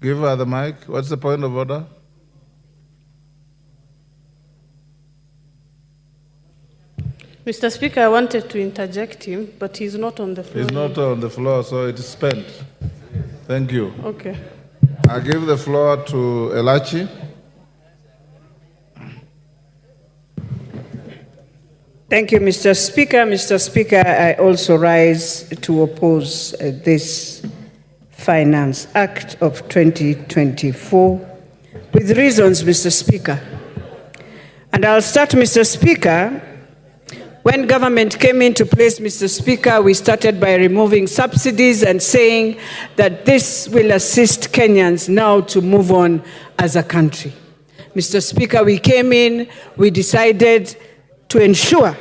Give her the mic. What's the point of order? Mr. Speaker, I wanted to interject him, but he's not on the floor. He's not on the floor, so it is spent. Thank you. Okay. I give the floor to Elachi. Thank you, Mr. Speaker. Mr. Speaker, I also rise to oppose this Finance Act of 2024 with reasons, Mr. Speaker. And I'll start, Mr. Speaker. When government came into place, Mr. Speaker, we started by removing subsidies and saying that this will assist Kenyans now to move on as a country. Mr. Speaker, we came in, we decided to ensure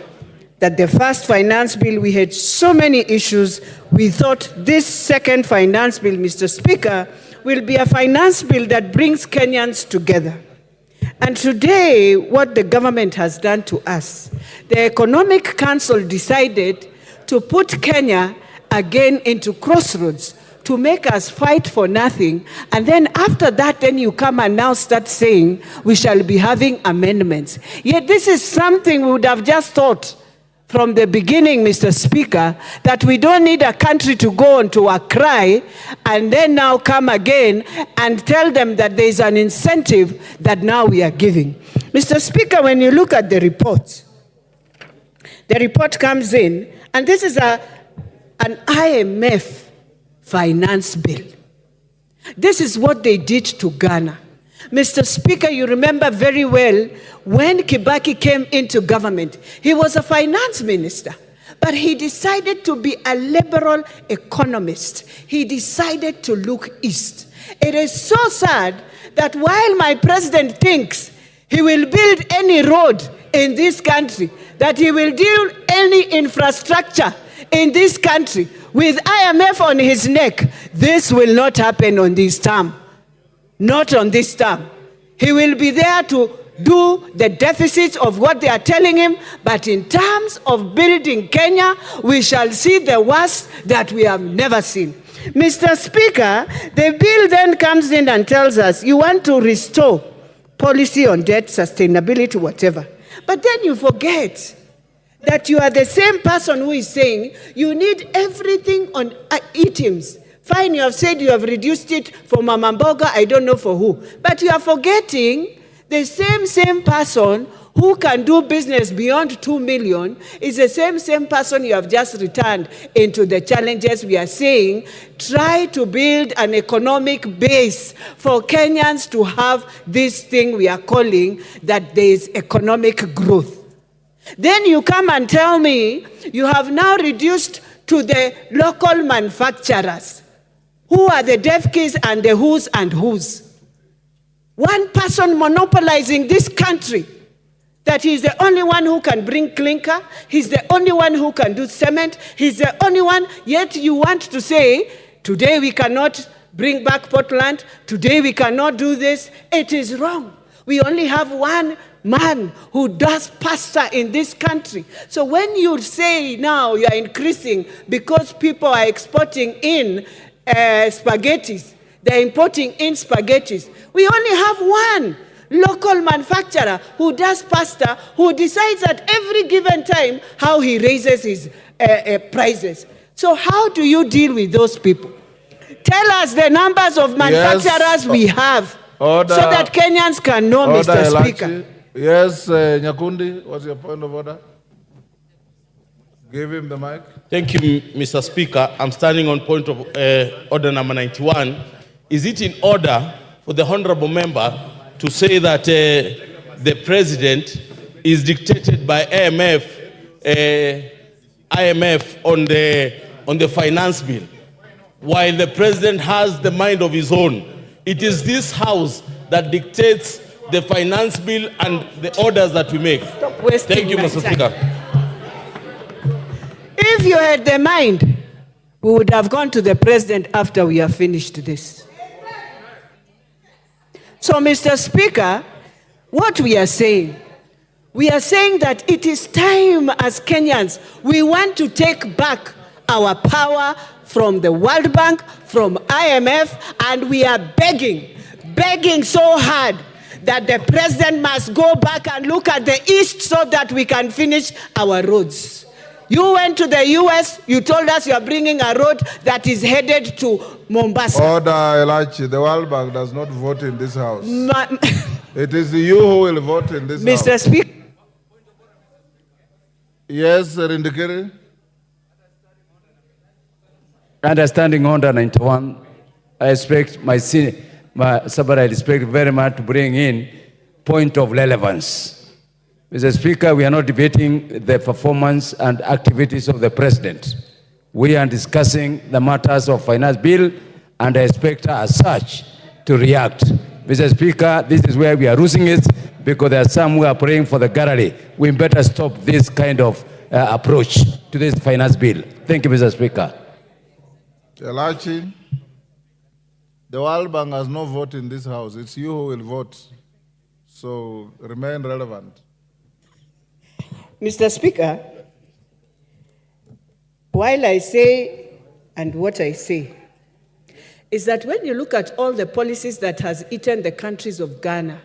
that the first finance bill, we had so many issues. We thought this second finance bill, Mr. Speaker, will be a finance bill that brings Kenyans together. And today, what the government has done to us, the Economic Council decided to put Kenya again into crossroads, to make us fight for nothing. And then after that, then you come and now start saying we shall be having amendments. Yet this is something we would have just thought from the beginning, Mr. Speaker, that we don't need a country to go on to a cry and then now come again and tell them that there is an incentive that now we are giving. Mr. Speaker, when you look at the report comes in, and this is an IMF finance bill. This is what they did to Ghana. Mr. Speaker, you remember very well when Kibaki came into government, he was a finance minister, but he decided to be a liberal economist. He decided to look east. It is so sad that while my president thinks he will build any road in this country, that he will do any infrastructure in this country with IMF on his neck, this will not happen on this term. Not on this term. He will be there to do the deficits of what they are telling him, but in terms of building Kenya, we shall see the worst that we have never seen. Mr. Speaker, the bill then comes in and tells us you want to restore policy on debt, sustainability, whatever. But then you forget that you are the same person who is saying you need everything on items. Fine, you have said you have reduced it for Mama Mboga, I don't know for who. But you are forgetting the same person who can do business beyond 2 million is the same person you have just returned into the challenges we are saying. Try to build an economic base for Kenyans to have this thing we are calling that there is economic growth. Then you come and tell me you have now reduced to the local manufacturers. Who are the deaf kids and the who's and who's? One person monopolizing this country, that he's the only one who can bring clinker, he's the only one who can do cement, he's the only one, yet you want to say, today we cannot bring back Portland, today we cannot do this. It is wrong. We only have one man who does pasta in this country. So when you say now you are increasing because people are exporting in spaghettis, they're importing in spaghettis. We only have one local manufacturer who does pasta, who decides at every given time how he raises his prices. So how do you deal with those people? Tell us the numbers of manufacturers we have. Order, so that Kenyans can know, Mr. Speaker. Yes, Nyakundi, what's your point of order? Give him the mic. Thank you, Mr. Speaker. I'm standing on point of order number 91. Is it in order for the honorable member to say that the president is dictated by IMF on the finance bill, while the president has the mind of his own? It is this house that dictates the finance bill and the orders that we make. Thank you, Mr. Speaker. If you had the mind, we would have gone to the president after we have finished this. So, Mr. Speaker, what we are saying that it is time as Kenyans, we want to take back our power from the World Bank, from IMF, and we are begging so hard that the president must go back and look at the East so that we can finish our roads. You went to the US, you told us you are bringing a road that is headed to Mombasa. Order, Elachi. The World Bank does not vote in this house. It is you who will vote in this house. Mr. Speaker. Yes, Rindikiri. Understanding Order 91, I expect somebody I respect very much to bring in point of relevance. Mr. Speaker, we are not debating the performance and activities of the president. We are discussing the matters of finance bill, and I expect her as such to react. Mr. Speaker, this is where we are losing it because there are some who are praying for the gallery. We better stop this kind of approach to this finance bill. Thank you, Mr. Speaker. Elachi, the World Bank has no vote in this house. It's you who will vote. So remain relevant. Mr. Speaker, while I say and what I say is that when you look at all the policies that has eaten the countries of Ghana,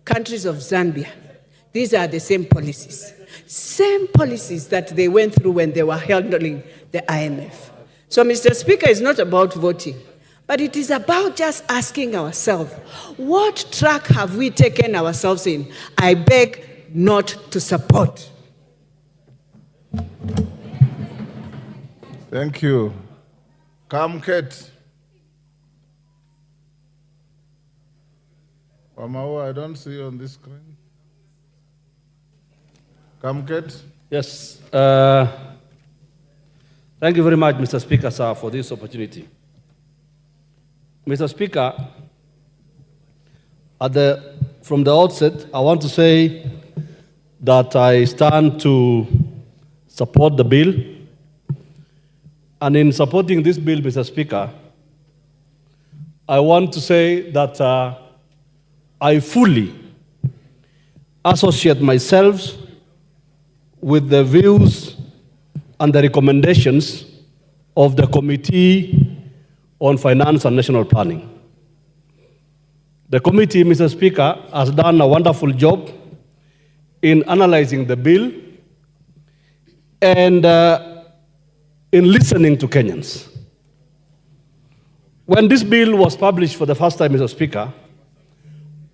countries of Zambia, these are the same policies that they went through when they were handling the IMF. So, Mr. Speaker, it's not about voting, but it is about just asking ourselves, what track have we taken ourselves in? I beg not to support. Thank you. Come, Kate. Wamawa, I don't see you on this screen. Come, Kate. Yes. Thank you very much, Mr. Speaker, sir, for this opportunity. Mr. Speaker, from the outset, I want to say that I stand to support the bill. And in supporting this bill, Mr. Speaker, I want to say that I fully associate myself with the views and the recommendations of the Committee on Finance and National Planning. The committee, Mr. Speaker, has done a wonderful job in analyzing the bill and in listening to Kenyans. When this bill was published for the first time, Mr. Speaker,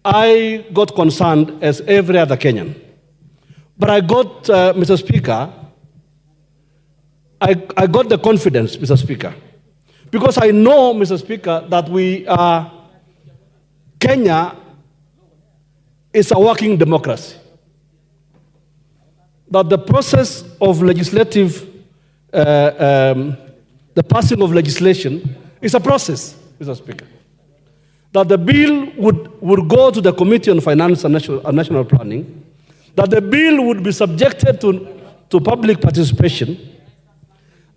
I got concerned as every other Kenyan. But I got, Mr. Speaker, I got the confidence, Mr. Speaker, because I know, Mr. Speaker, that Kenya is a working democracy. That the process of legislative, the passing of legislation is a process, Mr. Speaker. That the bill would go to the Committee on Finance and National Planning, that the bill would be subjected to public participation,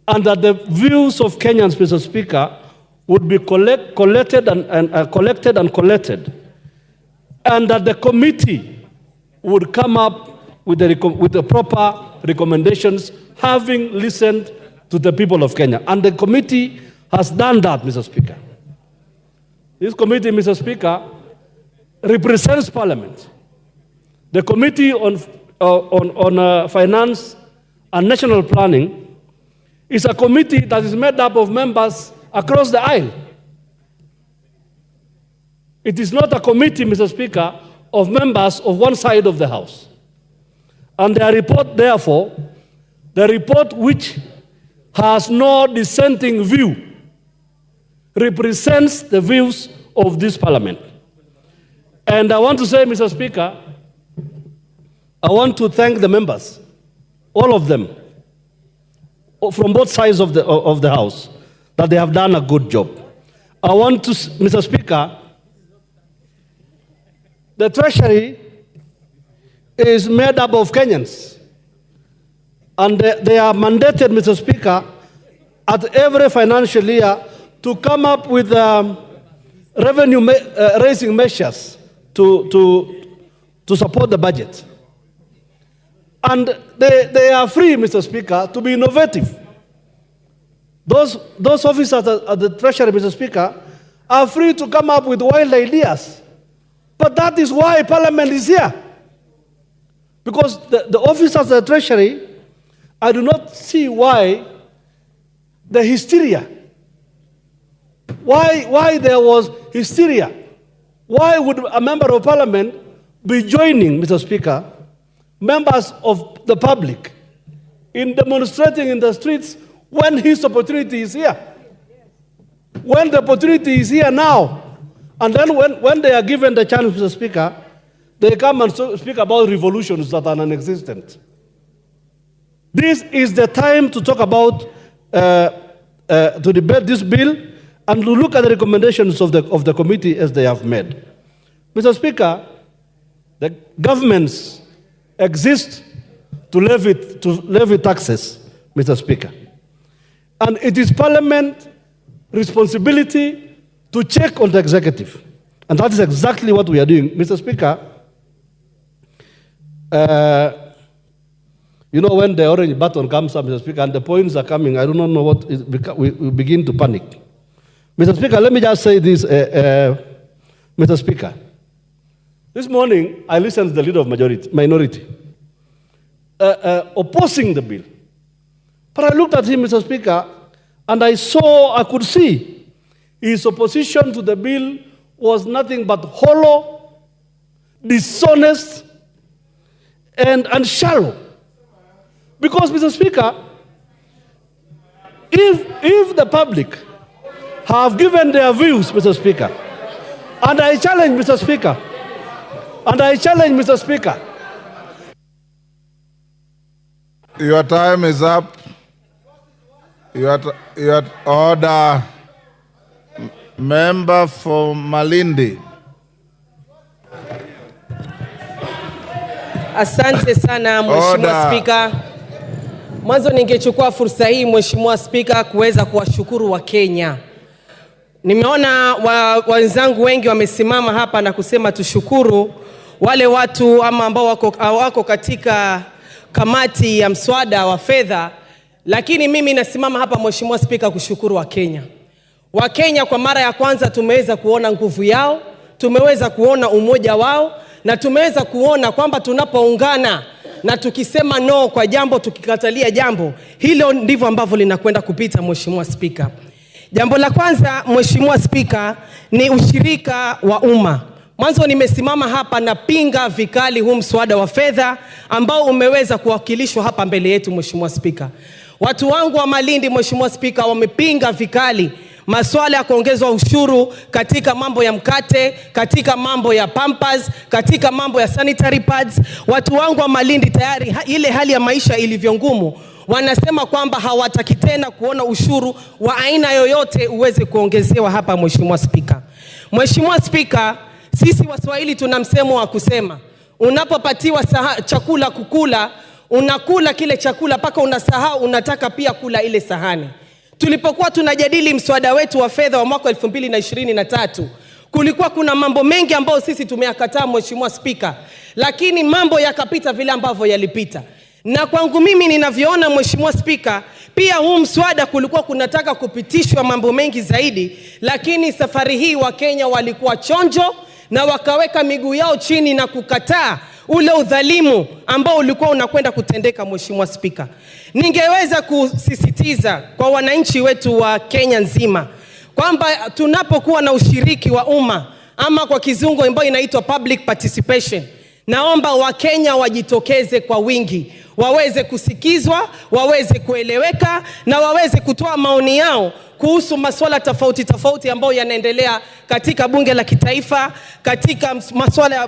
and that the views of Kenyans, Mr. Speaker, would be collected, and that the committee would come up with the proper recommendations, having listened to the people of Kenya. And the committee has done that, Mr. Speaker. This committee, Mr. Speaker, represents Parliament. The Committee on Finance and National Planning is a committee that is made up of members across the aisle. It is not a committee, Mr. Speaker, of members of one side of the House. And their report, therefore, the report which has no dissenting view, represents the views of this Parliament. And I want to say, Mr. Speaker, I want to thank the members, all of them, from both sides of the House, that they have done a good job. I want to, Mr. Speaker, the Treasury is made up of Kenyans. And they are mandated, Mr. Speaker, at every financial year to come up with revenue-raising measures to support the budget. And they are free, Mr. Speaker, to be innovative. those officers at the Treasury, Mr. Speaker, are free to come up with wild ideas. But that is why Parliament is here. Because the officers at the Treasury, I do not see why the hysteria. Why there was hysteria? Why would a member of Parliament be joining, Mr. Speaker, members of the public in demonstrating in the streets when his opportunity is here? When the opportunity is here now, and then when they are given the chance, Mr. Speaker, they come and speak about revolutions that are non-existent. This is the time to talk about, to debate this bill and to look at the recommendations of the committee as they have made. Mr. Speaker, the governments exist to levy taxes, Mr. Speaker. And it is Parliament's responsibility to check on the executive. And that is exactly what we are doing. Mr. Speaker, you know, when the orange button comes up, Mr. Speaker, and the points are coming, I do not know what is, we begin to panic. Mr. Speaker, let me just say this, Mr. Speaker. This morning, I listened to the leader of minority opposing the bill. But I looked at him, Mr. Speaker, and I could see his opposition to the bill was nothing but hollow, dishonest, and shallow. Because, Mr. Speaker, if the public have given their views, Mr. Speaker, and I challenge, Mr. Speaker, Your time is up. Your order. Member for Malindi. Asante sana Mheshimiwa Spika. Mwanzo ningechukua fursa hii Mheshimiwa Spika kuweza kuwashukuru wa Kenya. Nimeona wenzangu wengi wamesimama hapa na kusema tushukuru wale watu ama ambao wako katika kamati ya mswada wa fedha, lakini mimi nasimama hapa Mheshimiwa Spika kushukuru wa Kenya. Wa Kenya kwa mara ya kwanza tumeweza kuona nguvu yao, tumeweza kuona umoja wao, na tumeweza kuona kwamba tunapoungana na tukisema no kwa jambo, tukikatalia jambo, hilo ndivyo ambavyo linakwenda kupita Mheshimiwa Spika. Jambo la kwanza Mheshimiwa Spika ni ushirika wa umma. Mwanzo nimesimama hapa na pinga vikali huu mswada wa fedha ambao umeweza kuwakilishwa hapa mbele yetu Mheshimiwa Spika. Watu wangu wa Malindi Mheshimiwa Spika wamepinga vikali masuala ya kuongezwa ushuru katika mambo ya mkate, katika mambo ya pampers, katika mambo ya sanitary pads. Watu wangu wa Malindi tayari ile hali ya maisha ilivyo ngumu, wanasema kwamba hawataki tena kuona ushuru wa aina yoyote uweze kuongezewa hapa Mheshimiwa Spika. Mheshimiwa Spika, sisi Waswahili tuna msemo wa kusema, unapopatiwa chakula kukula, unakula kile chakula paka unasahau unataka pia kula ile sahani. Tulipokuwa tunajadili mswada wetu wa fedha wa mwaka 2023, kulikuwa kuna mambo mengi ambayo sisi tumeyakataa Mheshimiwa Spika, lakini mambo yakapita vile ambavyo yalipita. Na kwangu mimi ninavyoona Mheshimiwa Spika, pia huu mswada kulikuwa kunataka kupitishwa mambo mengi zaidi, lakini safari hii wa Kenya walikuwa chonjo na wakaweka miguu yao chini na kukataa ule udhalimu ambao ulikuwa unakwenda kutendeka Mheshimiwa Spika. Ningeweza kusisitiza kwa wananchi wetu wa Kenya nzima kwamba tunapokuwa na ushiriki wa umma ama kwa kizungu ambayo inaitwa public participation, naomba Wakenya wajitokeze kwa wingi, waweze kusikizwa, waweze kueleweka na waweze kutoa maoni yao kuhusu masuala tofauti ambayo yanaendelea katika bunge la kitaifa, katika masuala ya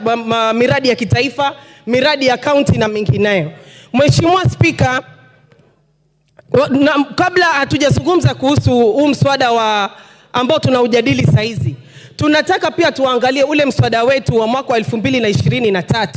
miradi ya kitaifa, miradi ya county na mengineyo. Mheshimiwa Spika, kabla hatujazungumza kuhusu huu mswada wa ambao tunaujadili saizi, tunataka pia tuangalie ule mswada wetu wa mwaka 2023.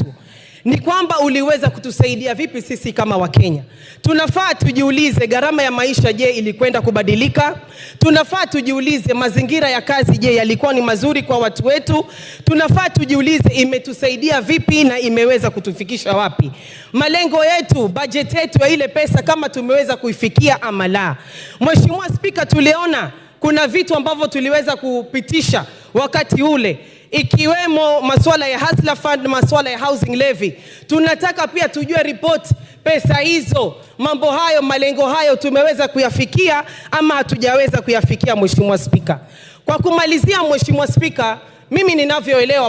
ni kwamba uliweza kutusaidia vipi sisi kama Wakenya. Tunafaa tujiulize gharama ya maisha, je, ilikwenda kubadilika? Tunafaa tujiulize mazingira ya kazi, je, yalikuwa ni mazuri kwa watu wetu? Tunafaa tujiulize imetusaidia vipi na imeweza kutufikisha wapi? Malengo yetu, budget yetu ya ile pesa kama tumeweza kuifikia ama la. Mheshimiwa Spika, tuliona kuna vitu ambavyo tuliweza kupitisha wakati ule, ikiwemo masuala ya Hustler Fund, masuala ya housing levy. Tunataka pia tujue report pesa hizo, mambo hayo, malengo hayo tumeweza kuyafikia ama hatujaweza kuyafikia, Mheshimiwa Spika. Kwa kumalizia, Mheshimiwa Spika, mimi ninavyoelewa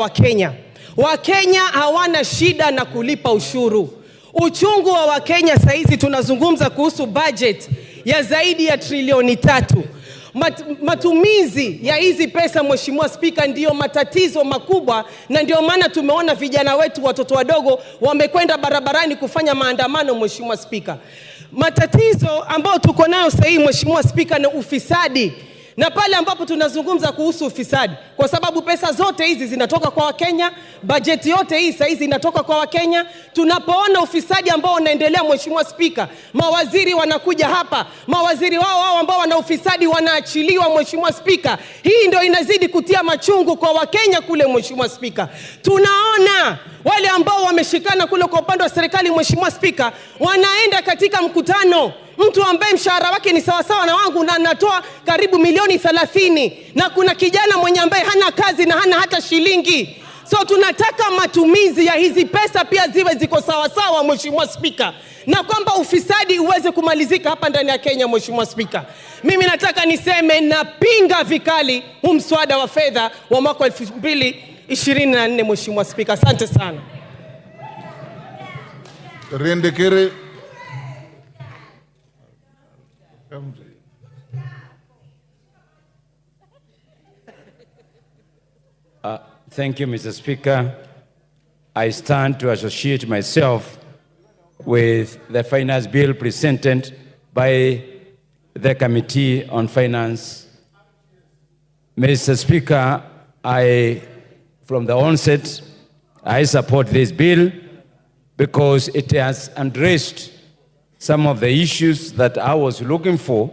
Wakenya hawana shida na kulipa ushuru. Uchungu wa Wakenya saizi tunazungumza kuhusu budget ya zaidi ya trilioni 3. Matumizi ya hizi pesa, Mheshimiwa Spika, ndiyo matatizo makubwa, na ndio maana tumeona vijana wetu, watoto wadogo wamekwenda barabarani kufanya maandamano, Mheshimiwa Spika. Matatizo ambayo tuko nayo sasa hivi, Mheshimiwa Spika, na ufisadi. Na pale ambapo tunazungumza kuhusu ufisadi, kwa sababu pesa zote hizi zinatoka kwa Wakenya, bajeti yote hii sasa hizi inatoka kwa Wakenya. Tunapoona ufisadi ambao unaendelea, Mheshimiwa Spika, mawaziri wanakuja hapa, mawaziri wao ambao wana ufisadi wanaachiliwa, Mheshimiwa Spika. Hii ndio inazidi kutia machungu kwa Wakenya kule, Mheshimiwa Spika. Tunaona wale ambao wameshikana kule kwa upande wa serikali, Mheshimiwa Spika, wanaenda katika mkutano, mtu ambaye mshahara wake ni sawasawa na wangu na anatoa karibu milioni 30, na kuna kijana mwenye ambaye hana kazi na hana hata shilingi. So tunataka matumizi ya hizi pesa pia ziwe ziko sawasawa, Mheshimiwa Spika, na kwamba ufisadi uweze kumalizika hapa ndani ya Kenya, Mheshimiwa Spika. Mimi nataka niseme napinga vikali huu mswada wa fedha wa mwaka 2024, Mheshimiwa Spika. Asante sana. Rindikiri. Thank you, Mr. Speaker. I stand to associate myself with the finance bill presented by the Committee on Finance. Mr. Speaker, from the onset, I support this bill because it has addressed some of the issues that I was looking for.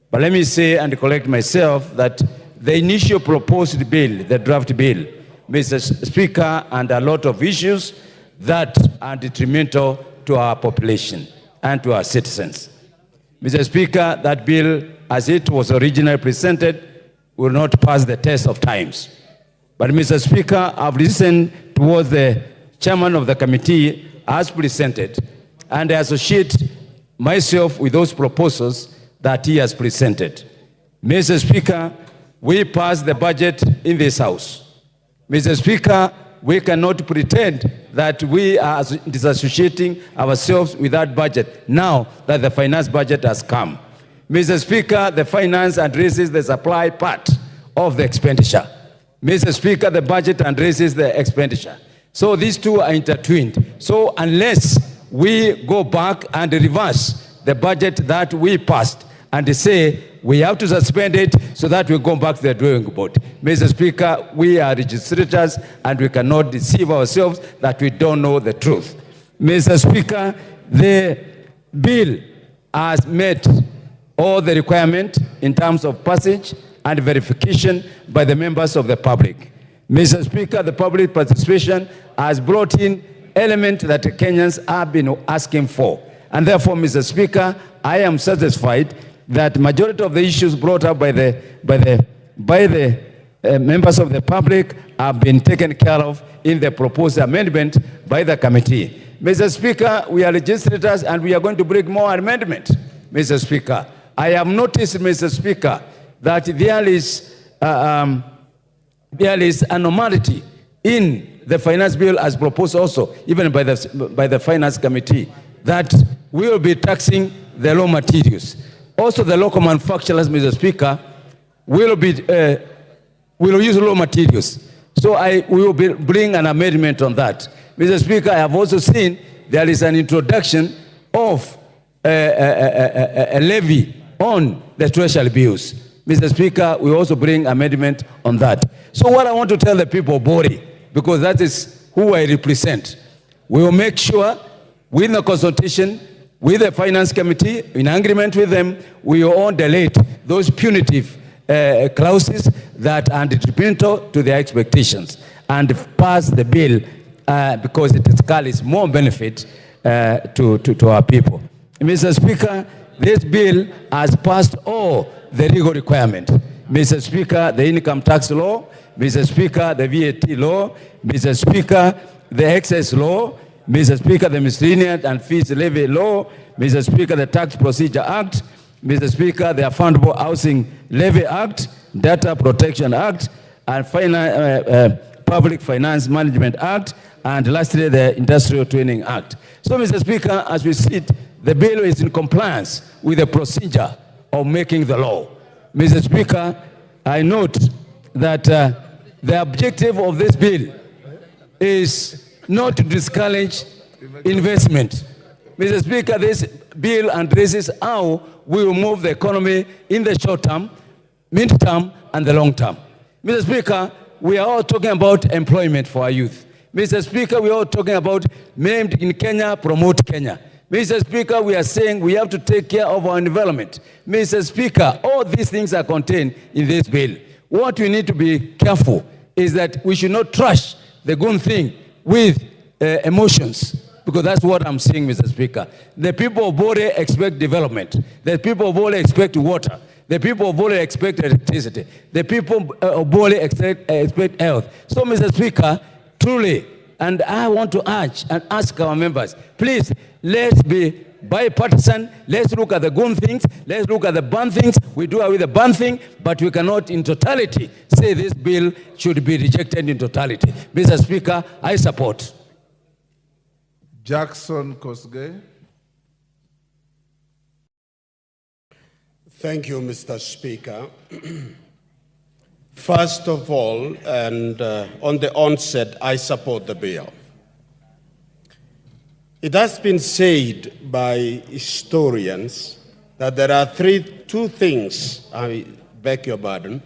But let me say and correct myself that the initial proposed bill, the draft bill, Mr. Speaker, and a lot of issues that are detrimental to our population and to our citizens. Mr. Speaker, that bill, as it was originally presented, will not pass the test of times. But Mr. Speaker, I've listened towards the chairman of the committee as presented, and I associate myself with those proposals that he has presented. Mr. Speaker, we passed the budget in this House. Mr. Speaker, we cannot pretend that we are disassociating ourselves with that budget now that the finance budget has come. Mr. Speaker, the finance addresses the supply part of the expenditure. Mr. Speaker, the budget addresses the expenditure. So these two are intertwined. So unless we go back and reverse the budget that we passed and say we have to suspend it so that we go back to the drawing board. Mr. Speaker, we are legislators and we cannot deceive ourselves that we don't know the truth. Mr. Speaker, the bill has met all the requirements in terms of passage and verification by the members of the public. Mr. Speaker, the public participation has brought in elements that Kenyans have been asking for. And therefore, Mr. Speaker, I am satisfied that majority of the issues brought up by the members of the public have been taken care of in the proposed amendment by the committee. Mr. Speaker, we are legislators and we are going to bring more amendments. Mr. Speaker, I have noticed, Mr. Speaker, that there is a normality in the finance bill as proposed also, even by the finance committee, that we will be taxing the raw materials. Also, the local manufacturers, Mr. Speaker, will use raw materials. So we will bring an amendment on that. Mr. Speaker, I have also seen there is an introduction of a levy on the treasury bills. Mr. Speaker, we also bring amendment on that. So what I want to tell the people of Bori, because that is who I represent, We will make sure, with the consultation, with the finance committee, in agreement with them, we will all delete those punitive clauses that are detrimental to their expectations and pass the bill because it carries more benefit to our people. Mr. Speaker, this bill has passed all the legal requirements. Mr. Speaker, the income tax law, Mr. Speaker, the VAT law, Mr. Speaker, the excess law, Mr. Speaker, the miscellaneous and fees levy law, Mr. Speaker, the Tax Procedure Act, Mr. Speaker, the Affordable Housing Levy Act, Data Protection Act, and Public Finance Management Act, and lastly, the Industrial Training Act. So, Mr. Speaker, as we see it, the bill is in compliance with the procedure of making the law. Mr. Speaker, I note that the objective of this bill is not to discourage investment. Mr. Speaker, this bill addresses how we will move the economy in the short term, mid-term, and the long term. Mr. Speaker, we are all talking about employment for our youth. Mr. Speaker, we are all talking about made in Kenya, promote Kenya. Mr. Speaker, we are saying we have to take care of our environment. Mr. Speaker, all these things are contained in this bill. What we need to be careful is that we should not trash the good thing with emotions, because that's what I'm saying, Mr. Speaker. The people of Bore expect development. The people of Bore expect water. The people of Bore expect electricity. The people of Bore expect health. So, Mr. Speaker, truly, and I want to urge and ask our members, please, let's be bipartisan. Let's look at the good things. Let's look at the bad things. We do away with the bad thing, but we cannot in totality say this bill should be rejected in totality. Mr. Speaker, I support. Jackson Kosgei. Thank you, Mr. Speaker. First of all, and on the onset, I support the bill. It has been said by historians that there are two things, I beg your pardon,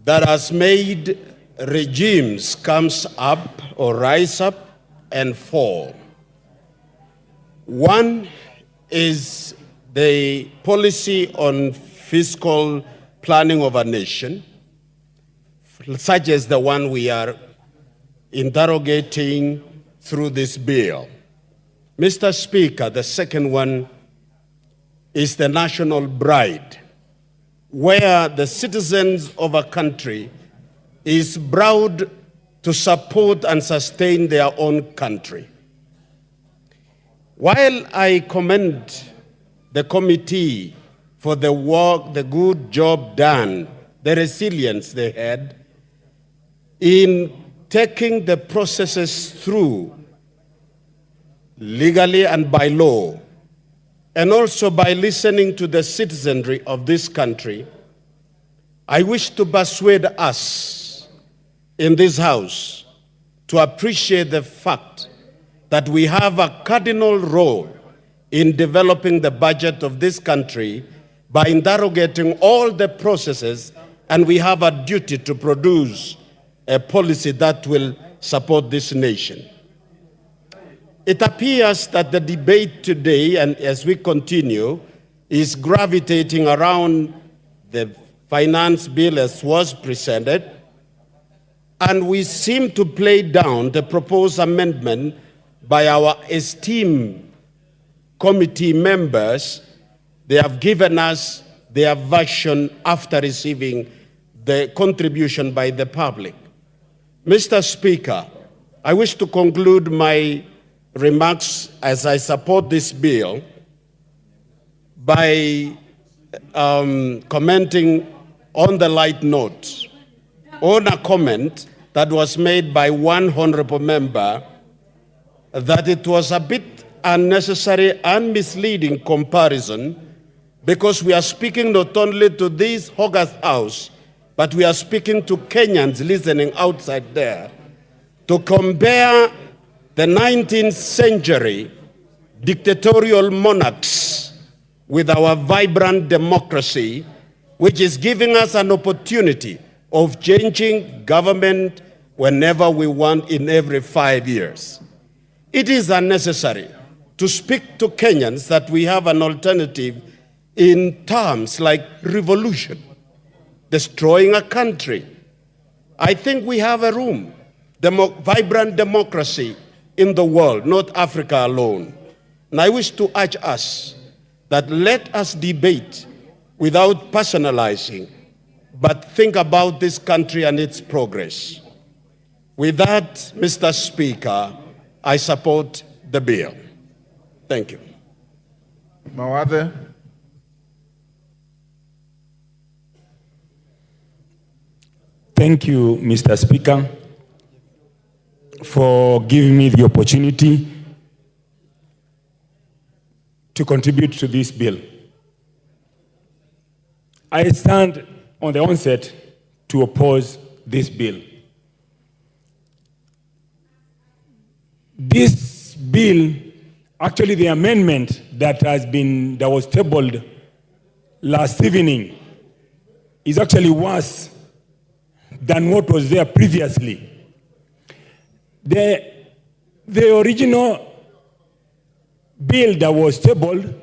that has made regimes comes up or rise up and fall. One is the policy on fiscal planning of a nation, such as the one we are interrogating through this bill. Mr. Speaker, the second one is the national bride, where the citizens of a country is proud to support and sustain their own country. While I commend the committee for the work, the good job done, the resilience they had in taking the processes through legally and by law, and also by listening to the citizenry of this country, I wish to persuade us in this House to appreciate the fact that we have a cardinal role in developing the budget of this country by interrogating all the processes, and we have a duty to produce a policy that will support this nation. It appears that the debate today, and as we continue, is gravitating around the finance bill as was presented, and we seem to play down the proposed amendment by our esteemed committee members. They have given us their version after receiving the contribution by the public. Mr. Speaker, I wish to conclude my remarks as I support this bill by commenting on the light note on a comment that was made by one honorable member that it was a bit unnecessary and misleading comparison, because we are speaking not only to this August House, but we are speaking to Kenyans listening outside there, to compare the 19th century dictatorial monarchs with our vibrant democracy, which is giving us an opportunity of changing government whenever we want in every 5 years. It is unnecessary to speak to Kenyans that we have an alternative in terms like revolution, destroying a country. I think we have a room, vibrant democracy in the world, not Africa alone. And I wish to urge us that let us debate without personalizing, but think about this country and its progress. With that, Mr. Speaker, I support the bill. Thank you. Mawathe. Thank you, Mr. Speaker, for giving me the opportunity to contribute to this bill. I stand on the onset to oppose this bill. This bill, actually the amendment that was tabled last evening, is actually worse than what was there previously. The original bill that was tabled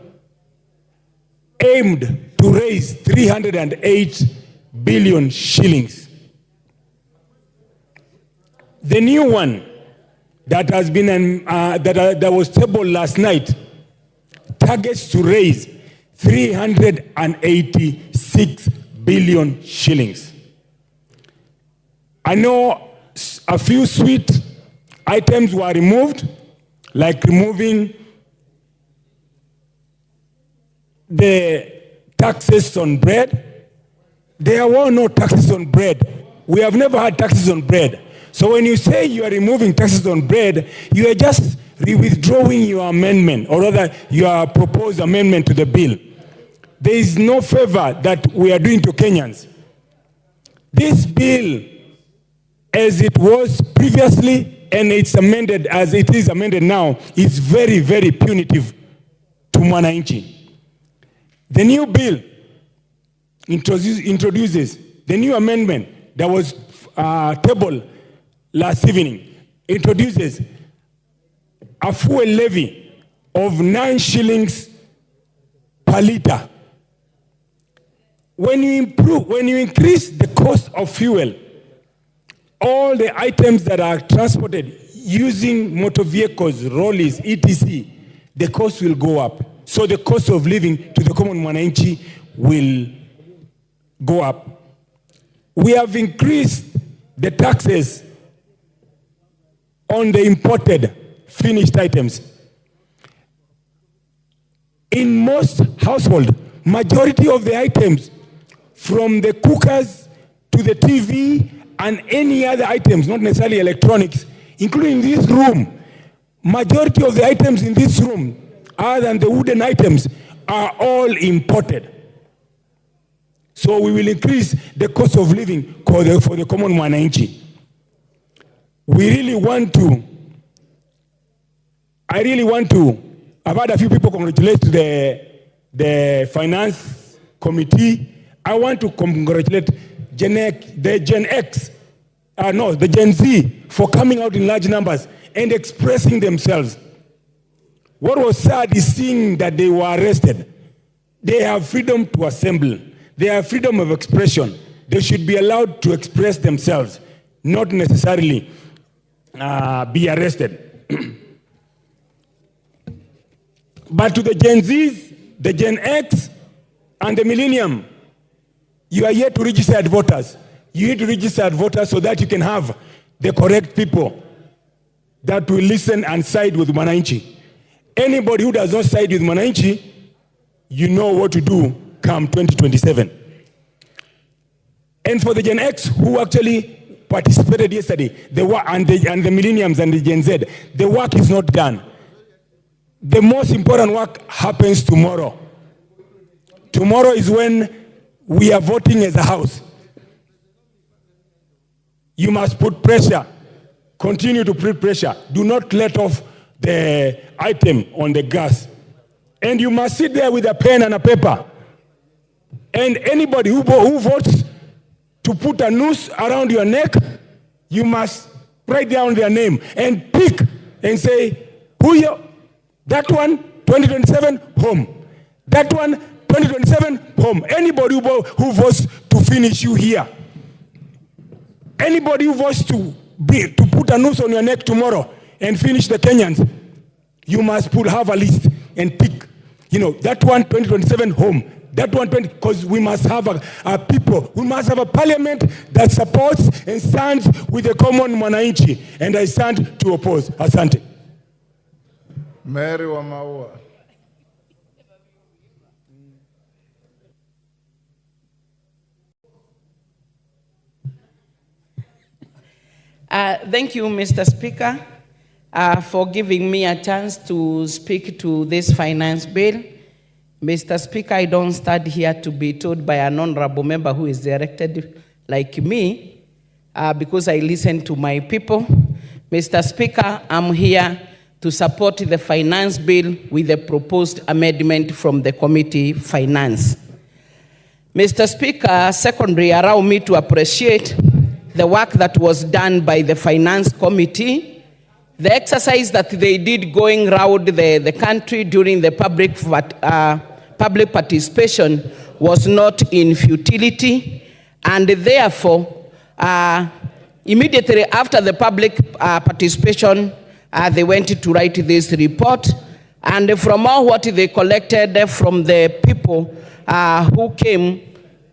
aimed to raise 308 billion shillings. The new one that has been that was tabled last night targets to raise 386 billion shillings. I know a few sweet items were removed, like removing the taxes on bread. There were no taxes on bread. We have never had taxes on bread. So when you say you are removing taxes on bread, you are just withdrawing your amendment, or rather your proposed amendment to the bill. There is no favor that we are doing to Kenyans. This bill, as it was previously and it's amended as it is amended now, is very, very punitive to mwananchi. The new bill introduces the new amendment that was tabled last evening, introduces a fuel levy of 9 shillings per liter. When you increase the cost of fuel, all the items that are transported using motor vehicles, rollies, etc., the cost will go up. So the cost of living to the common mwananchi will go up. We have increased the taxes on the imported finished items. In most households, majority of the items, from the cookers to the TV and any other items, not necessarily electronics, including this room, majority of the items in this room, other than the wooden items, are all imported. So we will increase the cost of living for the common mwananchi. I've had a few people congratulate the finance committee. I want to congratulate the Gen Z for coming out in large numbers and expressing themselves. What was sad is seeing that they were arrested. They have freedom to assemble. They have freedom of expression. They should be allowed to express themselves, not necessarily be arrested. But to the Gen Zs, the Gen X, and the Millennium, you are yet to register as voters. You need to register as voters so that you can have the correct people that will listen and side with Mwananchi. Anybody who does not side with Mwananchi, you know what to do come 2027. And for the Gen X who actually participated yesterday, and the Millenniums and the Gen Z, the work is not done. The most important work happens tomorrow. Tomorrow is when we are voting as a house. You must put pressure. Continue to put pressure. Do not let off the item on the gas. And you must sit there with a pen and a paper. And anybody who votes to put a noose around your neck, you must write down their name and pick and say, That one, 2027, home. That one, 2027, home. Anybody who votes to finish you here, anybody who votes to put a noose on your neck tomorrow and finish the Kenyans, you must have a list and pick. That one, 2027, home. That one, because we must have a people, we must have a parliament that supports and stands with the common mwananchi. And I stand to oppose. Asante. Mary Wamaua. Thank you, Mr. Speaker, for giving me a chance to speak to this finance bill. Mr. Speaker, I don't stand here to be told by an honorable member who is elected like me, because I listen to my people. Mr. Speaker, I'm here to support the finance bill with the proposed amendment from the committee finance. Mr. Speaker, secondly, allow me to appreciate the work that was done by the finance committee. The exercise that they did going around the country during the public participation was not in futility, and therefore, immediately after the public participation, they went to write this report, and from all what they collected from the people who came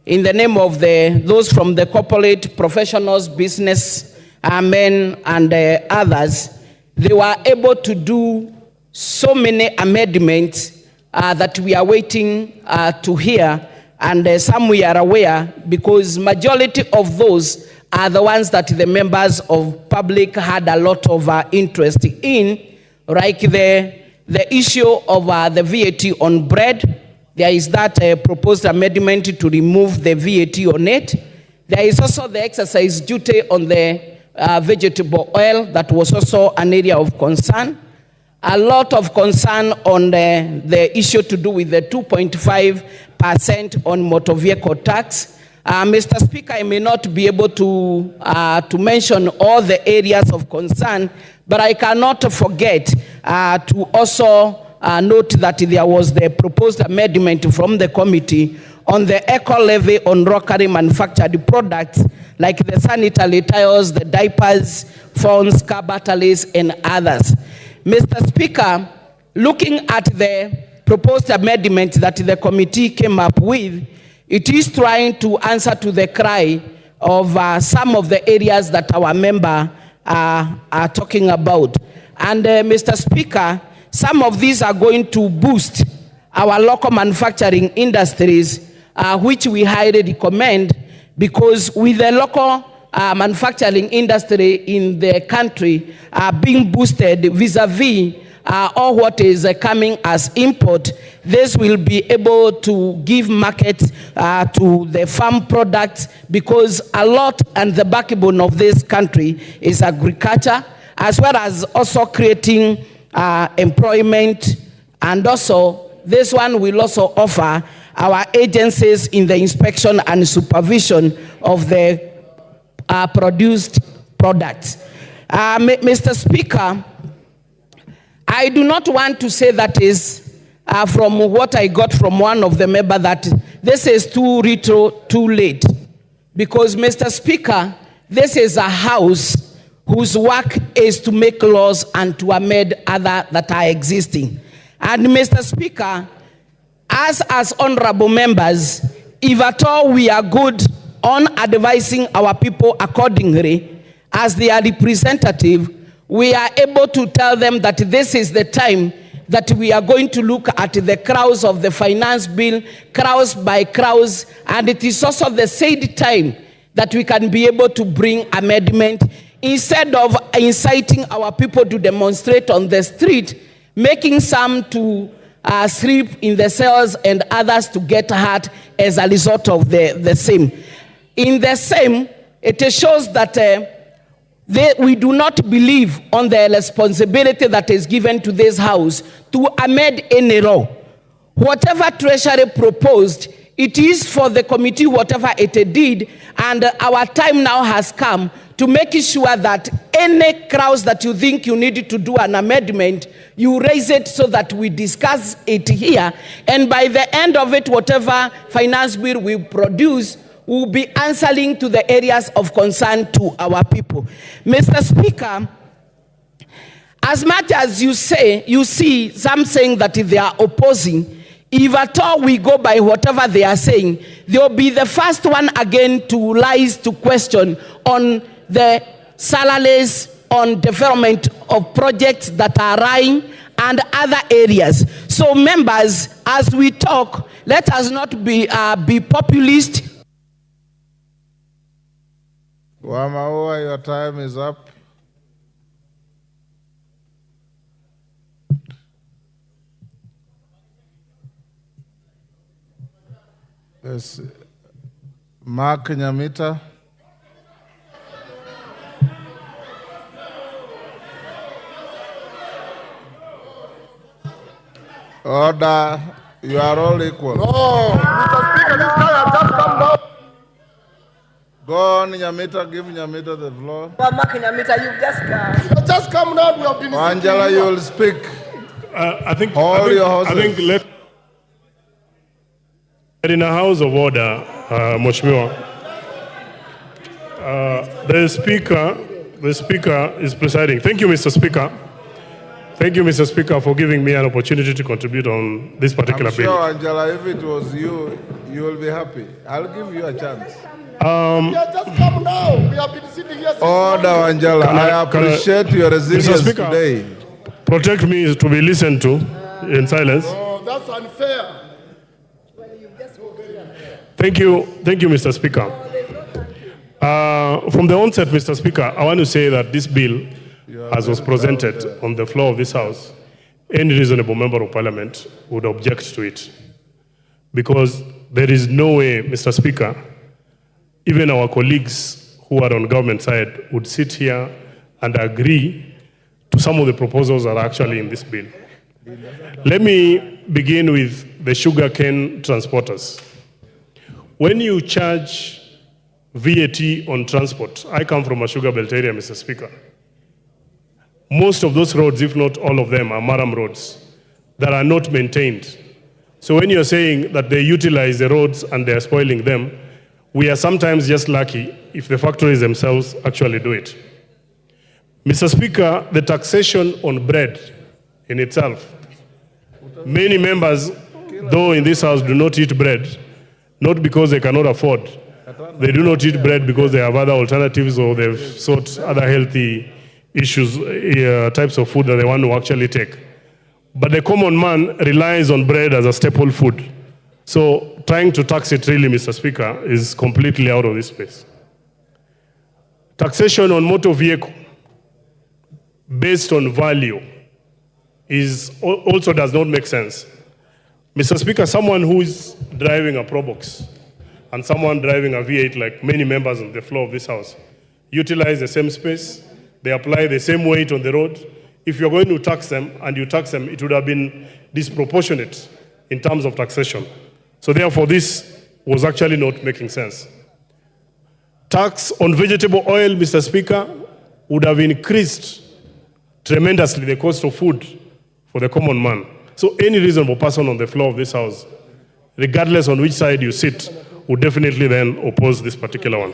in the name of those from the corporate professionals, business men, and others, they were able to do so many amendments that we are waiting to hear, and some we are aware, because majority of those are the ones that the members of public had a lot of interest in, like the issue of the VAT on bread. There is that proposed amendment to remove the VAT on it. There is also the excise duty on the vegetable oil. That was also an area of concern. A lot of concern on the issue to do with the 2.5% on motor vehicle tax. Mr. Speaker, I may not be able to mention all the areas of concern, but I cannot forget to also note that there was the proposed amendment from the committee on the eco levy on locally manufactured products like the sanitary towels, the diapers, phones, car batteries, and others. Mr. Speaker, looking at the proposed amendment that the committee came up with, it is trying to answer to the cry of some of the areas that our member are talking about. And Mr. Speaker, some of these are going to boost our local manufacturing industries, which we highly recommend, because with the local manufacturing industry in the country being boosted vis-a-vis all what is coming as import, this will be able to give market to the farm products, because a lot and the backbone of this country is agriculture, as well as also creating employment. And also, this one will also offer our agencies in the inspection and supervision of the produced products. Mr. Speaker, I do not want to say that is from what I got from one of the members that this is too retro, too late. Because, Mr. Speaker, this is a house whose work is to make laws and to amend other that are existing. And Mr. Speaker, as honorable members, if at all we are good on advising our people accordingly, as their representative, we are able to tell them that this is the time that we are going to look at the crowds of the finance bill, crowds by crowds, and it is also the said time that we can be able to bring amendment, instead of inciting our people to demonstrate on the street, making some to sleep in the cells and others to get hurt as a result of the same. In the same, it shows that we do not believe on the responsibility that is given to this house to amend any law. Whatever Treasury proposed, it is for the committee, whatever it did, and our time now has come to make sure that any crowds that you think you need to do an amendment, you raise it so that we discuss it here. And by the end of it, whatever finance bill we produce will be answering to the areas of concern to our people. Mr. Speaker, as much as you see some saying that they are opposing, if at all we go by whatever they are saying, they will be the first one again to rise to question on the salaries, on development of projects that are running and other areas. So members, as we talk, let us not be populist. Wamaua, your time is up. Yes. Mark Nyamita. Order, you are all equal. No, Mr. Speaker, this guy has just come down. Go on, Nyamita, give Nyamita the floor. But Mark Nyamita, you've just come. You just come down, we have been Angela, you will speak. I think let in a house of order, Mheshimiwa, the speaker is presiding. Thank you, Mr. Speaker. Thank you, Mr. Speaker, for giving me an opportunity to contribute on this particular bill. I'm sure, Angela, if it was you, you will be happy. I'll give you a chance. We have just come now. We have been sitting here since Order, Angela. I appreciate your resilience Speaker, today. Protect me to be listened to in silence. Oh, that's unfair. Thank you, Mr. Speaker. From the onset, Mr. Speaker, I want to say that this bill, as was presented on the floor of this House, any reasonable member of Parliament would object to it. Because there is no way, Mr. Speaker, even our colleagues who are on government side would sit here and agree to some of the proposals that are actually in this bill. Let me begin with the sugarcane transporters. When you charge VAT on transport, I come from a sugar belt area, Mr. Speaker. Most of those roads, if not all of them, are Maram roads that are not maintained. So when you're saying that they utilize the roads and they're spoiling them, we are sometimes just lucky if the factories themselves actually do it. Mr. Speaker, the taxation on bread in itself, many members, though in this House, do not eat bread, not because they cannot afford. They do not eat bread because they have other alternatives or they've sought other healthy issues, types of food that they want to actually take. But the common man relies on bread as a staple food. So trying to tax it really, Mr. Speaker, is completely out of this space. Taxation on motor vehicle based on value also does not make sense. Mr. Speaker, someone who is driving a Probox and someone driving a V8, like many members on the floor of this House, utilize the same space, they apply the same weight on the road. If you're going to tax them and you tax them, it would have been disproportionate in terms of taxation. So therefore, this was actually not making sense. Tax on vegetable oil, Mr. Speaker, would have increased tremendously the cost of food for the common man. So any reasonable person on the floor of this House, regardless on which side you sit, would definitely then oppose this particular one.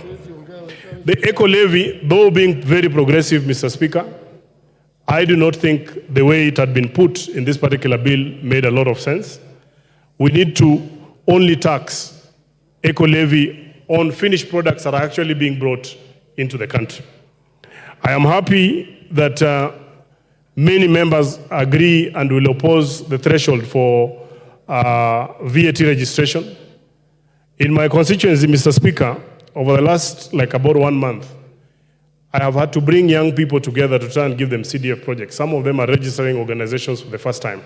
The eco-levy, though being very progressive, Mr. Speaker, I do not think the way it had been put in this particular bill made a lot of sense. We need to only tax eco-levy on finished products that are actually being brought into the country. I am happy that many members agree and will oppose the threshold for VAT registration. In my constituency, Mr. Speaker, over the last about 1 month, I have had to bring young people together to try and give them CDF projects. Some of them are registering organizations for the first time.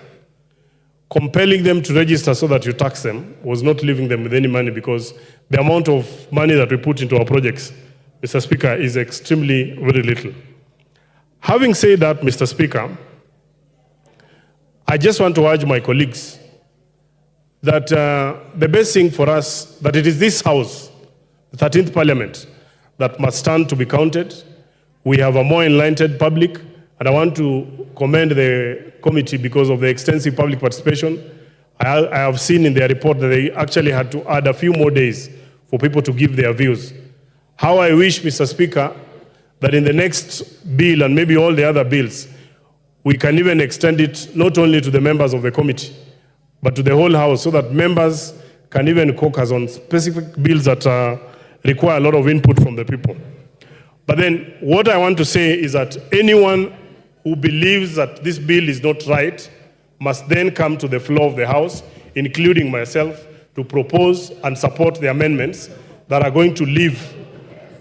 Compelling them to register so that you tax them was not leaving them with any money, because the amount of money that we put into our projects, Mr. Speaker, is extremely very little. Having said that, Mr. Speaker, I just want to urge my colleagues that the best thing for us, that it is this House, the 13th Parliament, that must stand to be counted, We have a more enlightened public, and I want to commend the committee because of the extensive public participation. I have seen in their report that they actually had to add a few more days for people to give their views. How I wish, Mr. Speaker, that in the next bill and maybe all the other bills, we can even extend it not only to the members of the committee, but to the whole House, so that members can even caucus on specific bills that require a lot of input from the people. But then what I want to say is that anyone who believes that this bill is not right must then come to the floor of the House, including myself, to propose and support the amendments that are going to leave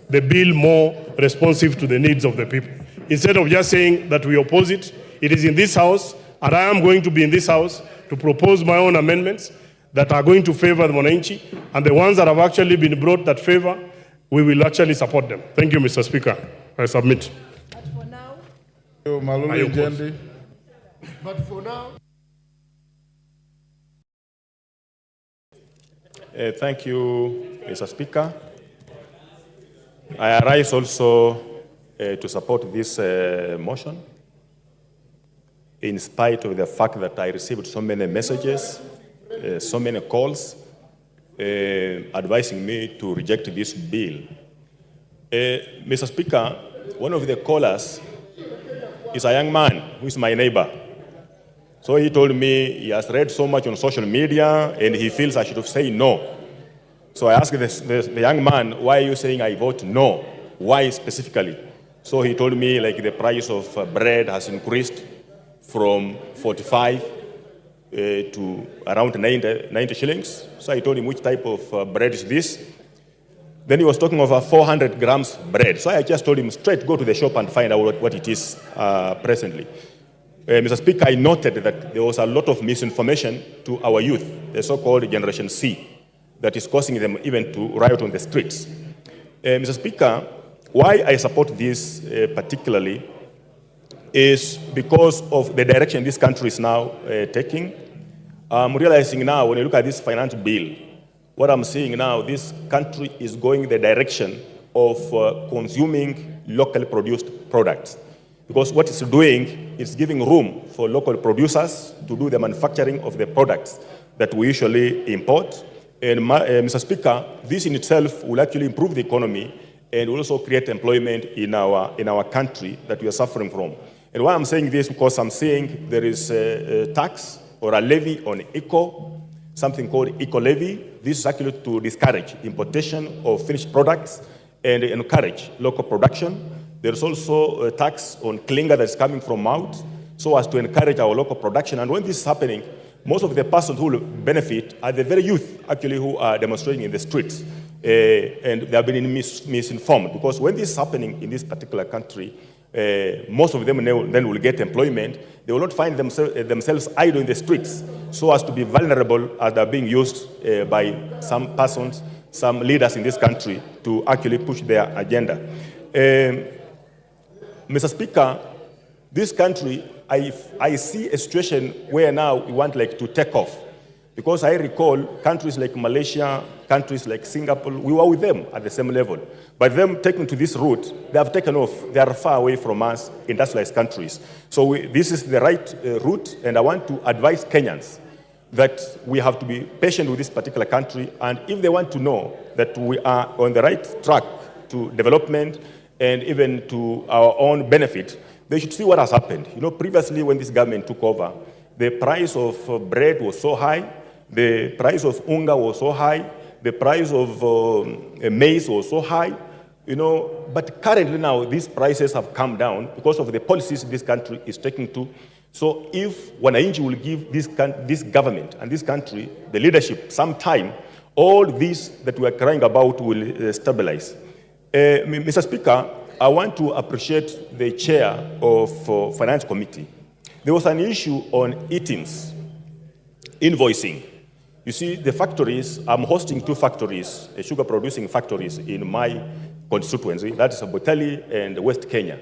the bill more responsive to the needs of the people. Instead of just saying that we oppose it, it is in this House, and I am going to be in this House to propose my own amendments that are going to favor the Mwananchi, and the ones that have actually been brought that favor, we will actually support them. Thank you, Mr. Speaker. I submit. Malulu Njendi. But for now, thank you, Mr. Speaker. I arise also to support this motion, in spite of the fact that I received so many messages, so many calls, advising me to reject this bill. Mr. Speaker, one of the callers is a young man who is my neighbor. So he told me he has read so much on social media and he feels I should say no. So I asked the young man, why are you saying I vote no? Why specifically? So he told me like the price of bread has increased from 45 to around 90 shillings. So I told him, which type of bread is this? Then he was talking of 400 grams bread. So I just told him straight, go to the shop and find out what it is presently. Mr. Speaker, I noted that there was a lot of misinformation to our youth, the so-called Generation C, that is causing them even to riot on the streets. Mr. Speaker, why I support this particularly is because of the direction this country is now taking. I'm realizing now, when you look at this finance bill, what I'm seeing now, this country is going the direction of consuming locally produced products. Because what it's doing is giving room for local producers to do the manufacturing of the products that we usually import. And Mr. Speaker, this in itself will actually improve the economy and will also create employment in our country that we are suffering from. And why I'm saying this, because I'm seeing there is a tax or a levy on eco, something called eco-levy. This is actually to discourage importation of finished products and encourage local production. There's also a tax on clinker that's coming from out, so as to encourage our local production. And when this is happening, most of the persons who will benefit are the very youth, actually, who are demonstrating in the streets. And they have been misinformed, because when this is happening in this particular country, most of them then will get employment. They will not find themselves idle in the streets, so as to be vulnerable as they're being used by some persons, some leaders in this country to actually push their agenda. Mr. Speaker, this country, I see a situation where now we want like to take off. Because I recall countries like Malaysia, countries like Singapore, we were with them at the same level. But them taking to this route, they have taken off. They are far away from us, industrialized countries. So this is the right route, and I want to advise Kenyans that we have to be patient with this particular country, and if they want to know that we are on the right track to development and even to our own benefit, they should see what has happened. You know, previously when this government took over, the price of bread was so high, the price of unga was so high, the price of maize was so high, you know, but currently now these prices have come down because of the policies this country is taking to. So if Wananchi will give this government and this country, the leadership, some time, all this that we are crying about will stabilize. Mr. Speaker, I want to appreciate the chair of Finance Committee. There was an issue on e-teams, invoicing. You see, the factories, I'm hosting 2 factories, sugar producing factories in my constituency, that is Botali and West Kenya.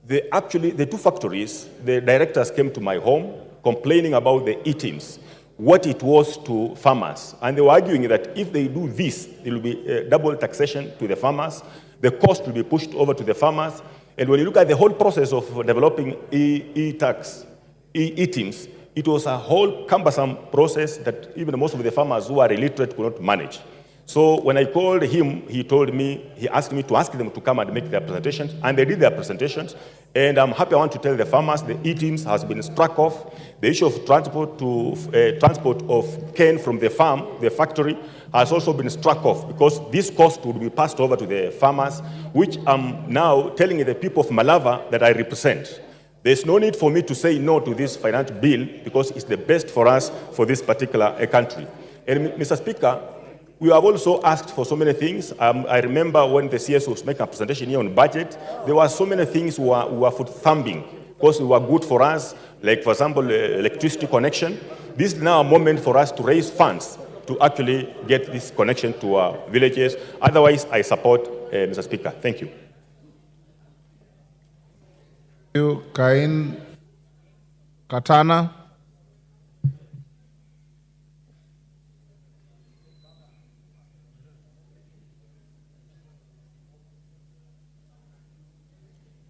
The 2 factories, the directors came to my home complaining about the e-teams, what it was to farmers. And they were arguing that if they do this, there will be double taxation to the farmers, the cost will be pushed over to the farmers, And when you look at the whole process of developing e-tax, e-teams, it was a whole cumbersome process that even most of the farmers who are illiterate could not manage. So when I called him, he asked me to ask them to come and make their presentations, and they did their presentations. And I'm happy, I want to tell the farmers, the e-teams has been struck off. The issue of transport of cane from the farm, the factory, has also been struck off because this cost would be passed over to the farmers, which I'm now telling the people of Malava that I represent. There's no need for me to say no to this finance bill because it's the best for us for this particular country. And Mr. Speaker, we have also asked for so many things. I remember when the CS was making a presentation here on budget, there were so many things we were foot-thumping because they were good for us, like, for example, electricity connection. This is now a moment for us to raise funds to actually get this connection to our villages. Otherwise, I support Mr. Speaker. Thank you. Thank you, Cain Katana.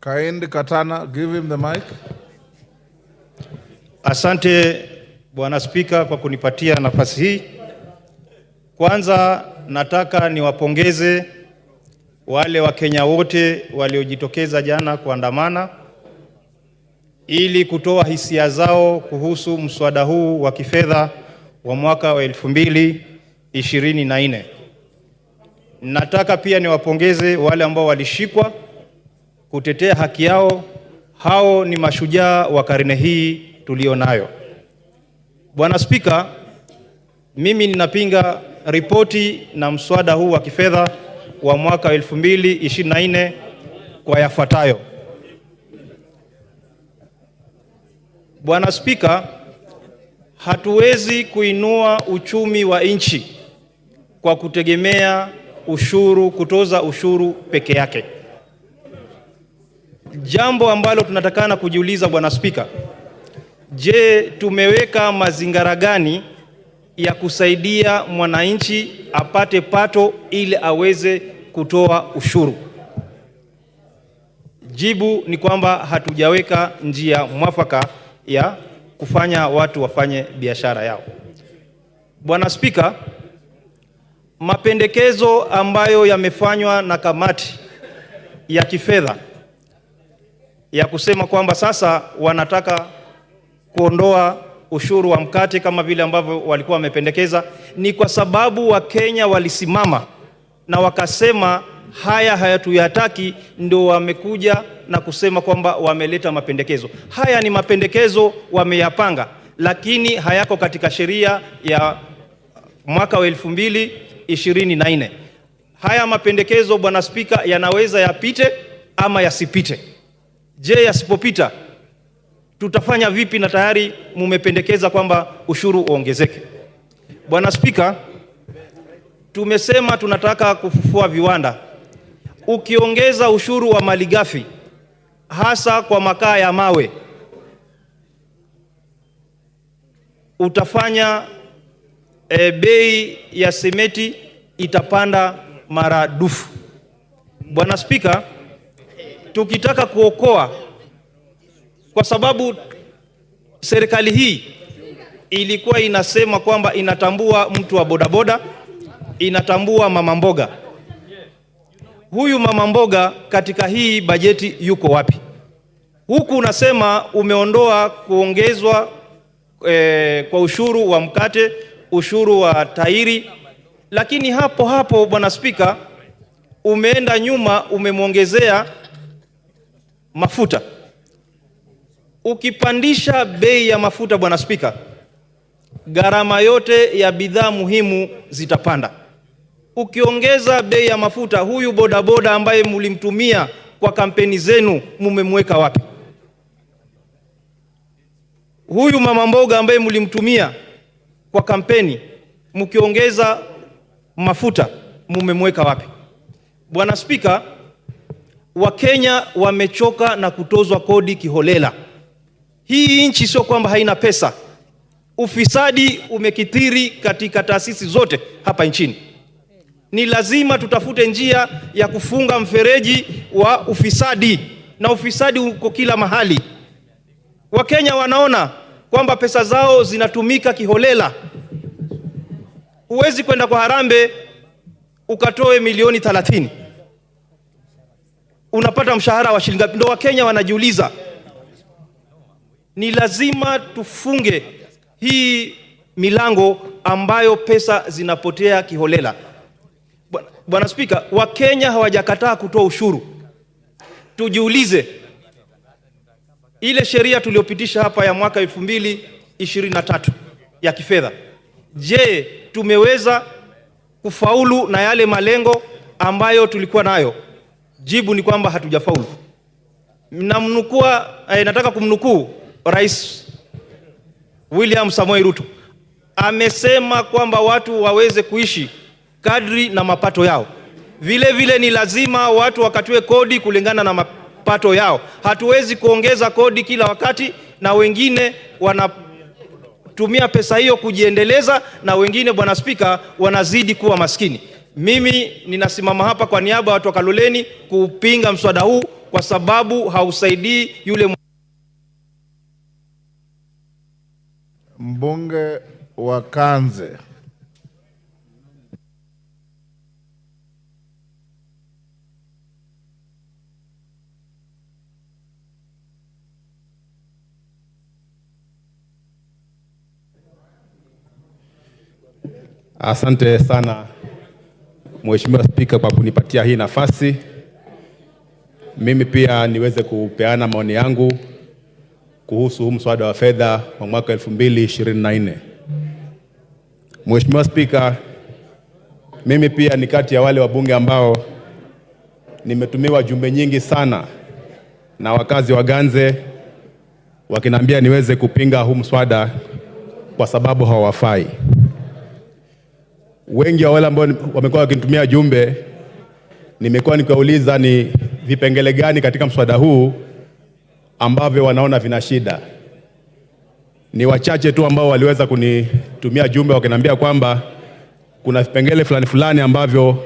Cain Katana, give him the mic. Asante Bwana Spika kwa kunipatia nafasi hii. Kwanza nataka niwapongeze wale Wakenya wote waliojitokeza jana kuandamana ili kutoa hisia zao kuhusu mswada huu wa kifedha wa mwaka wa 2024. Nataka pia niwapongeze wale ambao walishikwa kutetea haki yao. Hao ni mashujaa wa karne hii tulionayo. Bwana Spika, mimi ninapinga ripoti na mswada huu wa kifedha wa mwaka 2024 kwa yafuatayo. Bwana Spika, hatuwezi kuinua uchumi wa nchi kwa kutegemea kutoza ushuru peke yake. Jambo ambalo tunatakana kujiuliza Bwana Spika, je, tumeweka mazingira gani ya kusaidia mwananchi apate pato ili aweze kutoa ushuru? Jibu ni kwamba hatujaweka njia mwafaka ya kufanya watu wafanye biashara yao. Bwana Spika, mapendekezo ambayo yamefanywa na kamati ya kifedha ya kusema kwamba sasa wanataka kuondoa ushuru wa mkate kama vile ambavyo walikuwa wamependekeza, ni kwa sababu Wakenya walisimama na wakasema haya hayatuyataki, ndio wamekuja na kusema kwamba wameleta mapendekezo. Haya ni mapendekezo wameyapanga, lakini hayako katika sheria ya mwaka wa 2024. Haya mapendekezo Bwana Spika yanaweza yapite ama yasipite. Je, yasipopita tutafanya vipi na tayari mumependekeza kwamba ushuru uongezeke? Bwana Spika, tumesema tunataka kufufua viwanda. Ukiongeza ushuru wa malighafi hasa kwa makaa ya mawe, utafanya bei ya sementi itapanda maradufu. Bwana Spika, tukitaka kuokoa, kwa sababu serikali hii ilikuwa inasema kwamba inatambua mtu wa bodaboda, inatambua mama mboga. Huyu mama mboga katika hii bajeti yuko wapi? Huku unasema umeondoa kuongezwa kwa ushuru wa mkate, ushuru wa tairi, lakini hapo hapo Bwana Spika umeenda nyuma, umemwongezea mafuta. Ukipandisha bei ya mafuta Bwana Spika, gharama yote ya bidhaa muhimu zitapanda. Ukiongeza bei ya mafuta, huyu bodaboda ambaye mlimtumia kwa kampeni zenu mumemweka wapi? Huyu mama mboga ambaye mlimtumia kwa kampeni, mkiongeza mafuta mumemweka wapi? Bwana Spika, Wakenya wamechoka na kutozwa kodi kiholela. Hii nchi sio kwamba haina pesa. Ufisadi umekithiri katika taasisi zote hapa nchini. Ni lazima tutafute njia ya kufunga mfereji wa ufisadi na ufisadi uko kila mahali. Wakenya wanaona kwamba pesa zao zinatumika kiholela. Huwezi kwenda kwa harambee ukatoe milioni 30. Unapata mshahara wa shilingi ngapi? Ndio Wakenya wanajiuliza. Ni lazima tufunge hii milango ambayo pesa zinapotea kiholela. Bwana Spika, Wakenya hawajakataa kutoa ushuru. Tujiulize, ile sheria tuliyopitisha hapa ya mwaka 2023 ya kifedha, je, tumeweza kufaulu na yale malengo ambayo tulikuwa nayo? Jibu ni kwamba hatujafaulu. Nataka kumnukuu Rais William Samoei Ruto. Amesema kwamba watu waweze kuishi kadri na mapato yao. Vile vile ni lazima watu wakatue kodi kulingana na mapato yao. Hatuwezi kuongeza kodi kila wakati na wengine wanatumia pesa hiyo kujiendeleza na wengine, Bwana Spika, wanazidi kuwa maskini. Mimi ninasimama hapa kwa niaba ya watu wa Kaloleni kupinga mswada huu kwa sababu hausaidii yule mbunge wa Kanze. Asante sana Mheshimiwa Spika kwa kunipatia hii nafasi. Mimi pia niweze kupeana maoni yangu kuhusu huu mswada wa fedha wa mwaka 2024. Mheshimiwa Spika, mimi pia ni kati ya wale wabunge ambao nimetumiwa jumbe nyingi sana na wakazi wa Ganze wakiniambia niweze kupinga huu mswada kwa sababu hawafai. Wengi wa wale ambao wamekuwa wakinitumia jumbe, nimekuwa nikiwauliza ni vipengele gani katika mswada huu ambavyo wanaona vina shida. Ni wachache tu ambao waliweza kunitumia jumbe wakiniambia kwamba kuna vipengele fulani fulani ambavyo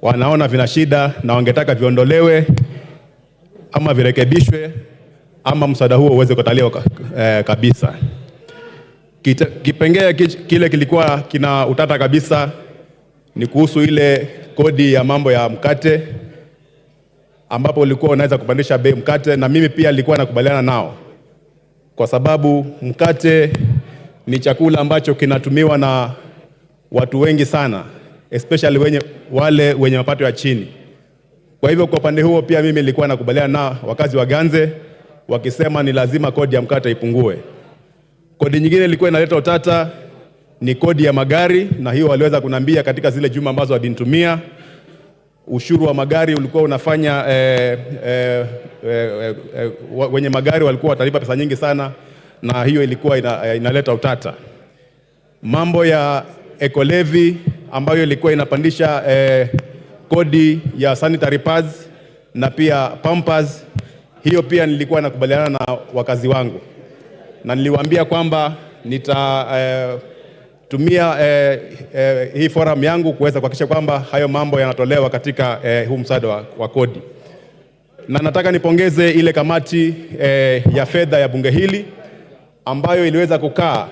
wanaona vina shida na wangetaka viondolewe ama virekebishwe ama mswada huo uweze kutaliwa kabisa. Kipengele kile kilikuwa kina utata kabisa ni kuhusu ile kodi ya mambo ya mkate, ambapo ulikuwa unaweza kupandisha bei mkate, na mimi pia nilikuwa nakubaliana nao kwa sababu mkate ni chakula ambacho kinatumiwa na watu wengi sana, especially wale wenye mapato ya chini. Kwa hivyo kwa upande huo pia mimi nilikuwa nakubaliana na wakazi wa Ganze wakisema ni lazima kodi ya mkate ipungue. Kodi nyingine ilikuwa inaleta utata ni kodi ya magari, na hiyo waliweza kunambia katika zile juma ambazo walinitumia. Ushuru wa magari ulikuwa unafanya wenye magari walikuwa watalipa pesa nyingi sana, na hiyo ilikuwa inaleta utata. Mambo ya eco-levy ambayo ilikuwa inapandisha kodi ya sanitary pads na pia pampers, hiyo pia nilikuwa nakubaliana na wakazi wangu, na niliwaambia kwamba nitatumia hii forum yangu kuweza kuhakikisha kwamba hayo mambo yanatolewa katika huu mswada wa kodi. Na nataka nipongeze ile kamati ya fedha ya bunge hili ambayo iliweza kukaa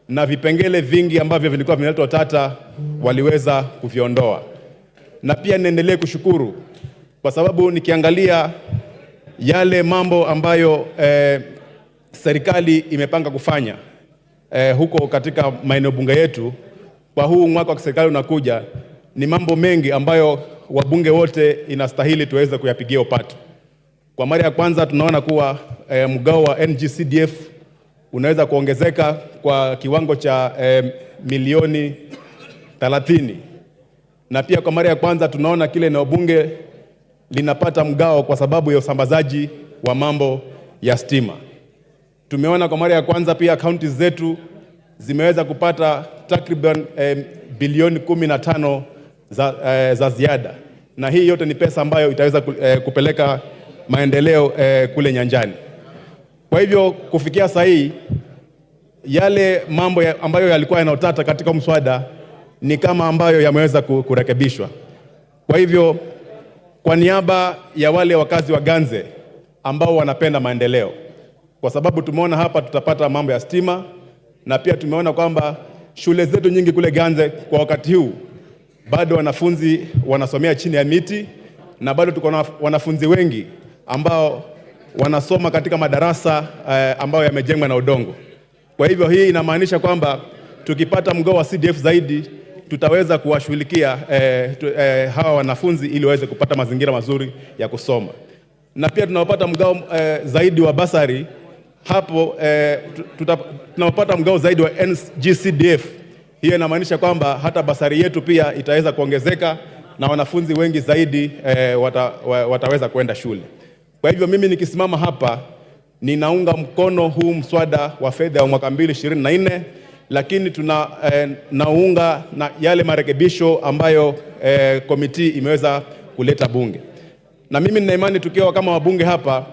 na vipengele vingi ambavyo vilikuwa vinaleta utata waliweza kuviondoa. Na pia niendelee kushukuru kwa sababu nikiangalia yale mambo ambayo serikali imepanga kufanya huko katika maeneo bunge yetu kwa huu mwaka wa serikali unakuja, ni mambo mengi ambayo wabunge wote inastahili tuweze kuyapigia upato. Kwa mara ya kwanza tunaona kuwa mgao wa NGCDF unaweza kuongezeka kwa kiwango cha milioni 30. Na pia kwa mara ya kwanza tunaona kile eneo bunge linapata mgao kwa sababu ya usambazaji wa mambo ya stima. Tumeona kwa mara ya kwanza pia kaunti zetu zimeweza kupata takriban bilioni 15 za ziada, na hii yote ni pesa ambayo itaweza kupeleka maendeleo kule nyanjani. Kwa hivyo kufikia sasa hii yale mambo ambayo yalikuwa yanautata katika mswada ni kama ambayo yameweza kurekebishwa. Kwa hivyo kwa niaba ya wale wakazi wa Ganze ambao wanapenda maendeleo, kwa sababu tumeona hapa tutapata mambo ya stima, na pia tumeona kwamba shule zetu nyingi kule Ganze kwa wakati huu bado wanafunzi wanasomea chini ya miti, na bado tuko na wanafunzi wengi ambao wanasoma katika madarasa ambayo yamejengwa na udongo. Kwa hivyo hii inamaanisha kwamba tukipata mgao wa CDF zaidi tutaweza kuwashughulikia hawa wanafunzi ili waweze kupata mazingira mazuri ya kusoma. Na pia tunapata mgao zaidi wa basari hapo, tunapata mgao zaidi wa NGCDF. Hiyo inamaanisha kwamba hata basari yetu pia itaweza kuongezeka na wanafunzi wengi zaidi wataweza kwenda shule. Kwa hivyo mimi nikisimama hapa ninaunga mkono huu mswada wa fedha wa mwaka 2024, lakini naunga na yale marekebisho ambayo komiti imeweza kuleta bunge. Na mimi nina imani tukiwa kama wabunge hapa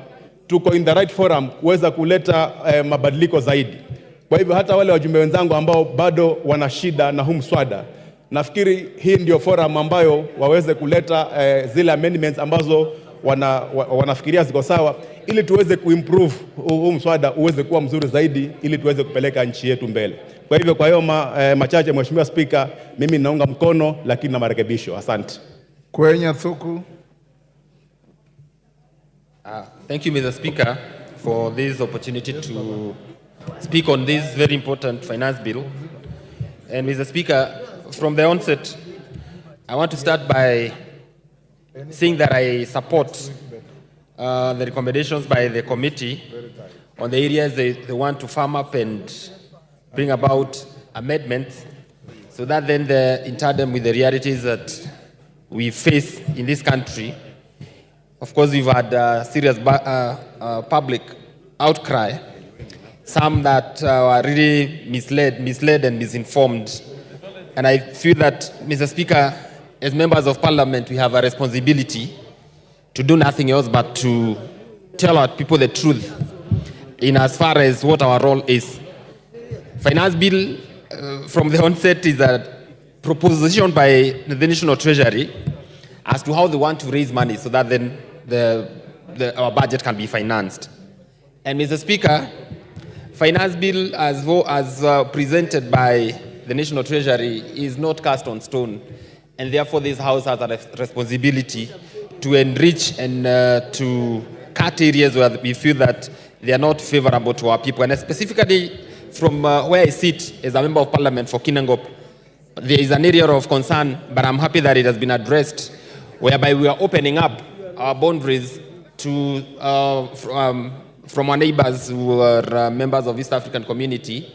tuko in the right forum kuweza kuleta mabadiliko zaidi. Kwa hivyo hata wale wajumbe wenzangu ambao bado wana shida na huu mswada, nafikiri hii ndio forum ambayo waweze kuleta zile amendments ambazo wanafikiria ziko sawa, ili tuweze kuimprove huu mswada uweze kuwa mzuri zaidi, ili tuweze kupeleka nchi yetu mbele. Kwa hivyo kwa hiyo machache, Mheshimiwa Spika, mimi naunga mkono lakini na marekebisho. Asante. Kwenye Thuku. Thank you, Mr. Speaker, for this opportunity to speak on this very important finance bill. And Mr. Speaker, from the onset, I want to start by saying that I support the recommendations by the committee on the areas they want to firm up and bring about amendments, so that then in tandem with the realities that we face in this country. Of course, we've had serious public outcry, some that are really misled and misinformed. And I feel that, Mr. Speaker, as members of Parliament, we have a responsibility to do nothing else but to tell our people the truth in as far as what our role is. Finance bill, from the onset, is a proposition by the National Treasury as to how they want to raise money so that then our budget can be financed. And Mr. Speaker, finance bill as presented by the National Treasury is not cast on stone, and therefore this House has a responsibility to enrich and to cut areas where we feel that they are not favorable to our people. And specifically from where I sit as a member of Parliament for Kinangop, there is an area of concern, but I'm happy that it has been addressed, whereby we are opening up our boundaries to from our neighbors who are members of East African Community,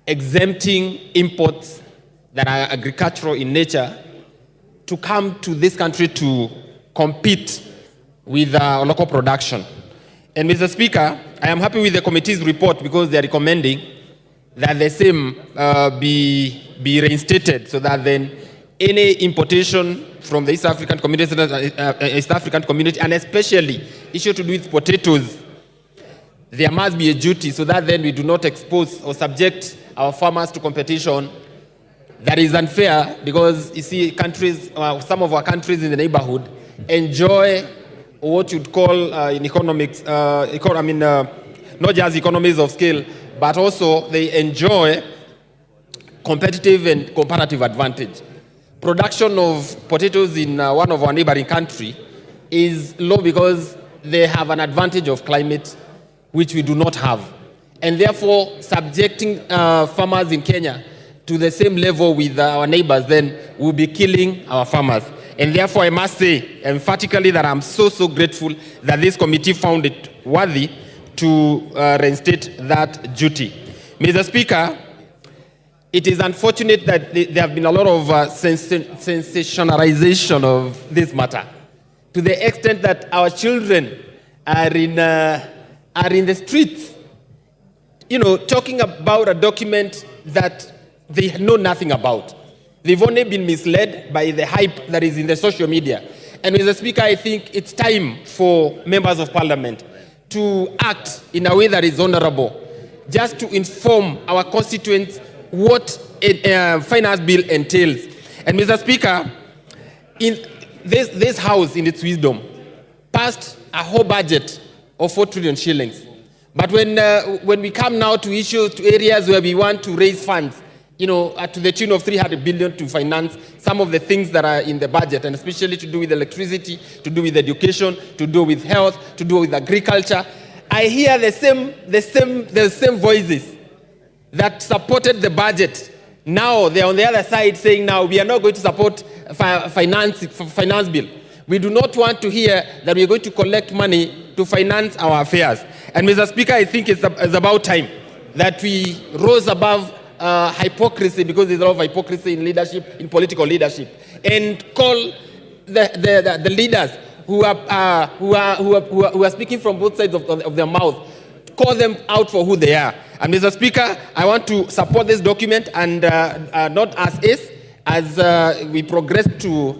exempting imports that are agricultural in nature to come to this country to compete with local production. And Mr. Speaker, I am happy with the committee's report because they are recommending that the same be reinstated, so that then any importation from the East African community, and especially issue to do with potatoes, there must be a duty, so that then we do not expose or subject our farmers to competition that is unfair, because you see countries, some of our countries in the neighborhood enjoy what you'd call in economics, not just economies of scale, but also they enjoy competitive and comparative advantage. Production of potatoes in one of our neighboring country is low because they have an advantage of climate which we do not have. And therefore, subjecting farmers in Kenya to the same level with our neighbors, then we'll be killing our farmers. And therefore, I must say emphatically that I'm so grateful that this committee found it worthy to reinstate that duty. Mr. Speaker, it is unfortunate that there have been a lot of sensationalization of this matter, to the extent that our children are in the streets, talking about a document that they know nothing about. They've only been misled by the hype that is in the social media. And Mr. Speaker, I think it's time for members of Parliament to act in a way that is honorable, just to inform our constituents what a finance bill entails. And Mr. Speaker, this house, in its wisdom, passed a whole budget of 4 trillion shillings. But when we come now to issues, to areas where we want to raise funds, to the tune of 300 billion to finance some of the things that are in the budget, and especially to do with electricity, to do with education, to do with health, to do with agriculture, I hear the same voices that supported the budget. Now they're on the other side saying, now we are not going to support finance bill. We do not want to hear that we are going to collect money to finance our affairs. And Mr. Speaker, I think it's about time that we rose above hypocrisy, because there's a lot of hypocrisy in leadership, in political leadership, and call the leaders who are speaking from both sides of their mouth, call them out for who they are. And Mr. Speaker, I want to support this document, and not as we progress to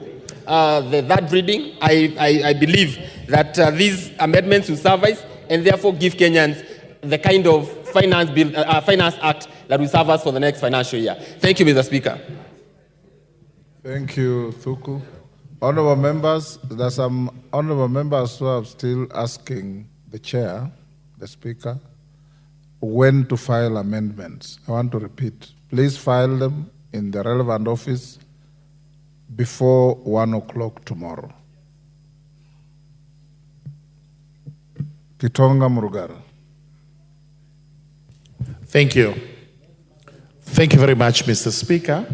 the third reading. I believe that these amendments will suffice, and therefore give Kenyans the kind of finance act that will serve us for the next financial year. Thank you, Mr. Speaker. Thank you, Thuku. Honorable members, there are some honorable members who are still asking the chair, the speaker, when to file amendments. I want to repeat, please file them in the relevant office before 1 o'clock tomorrow. Kitonga Murugara. Thank you. Thank you very much, Mr. Speaker.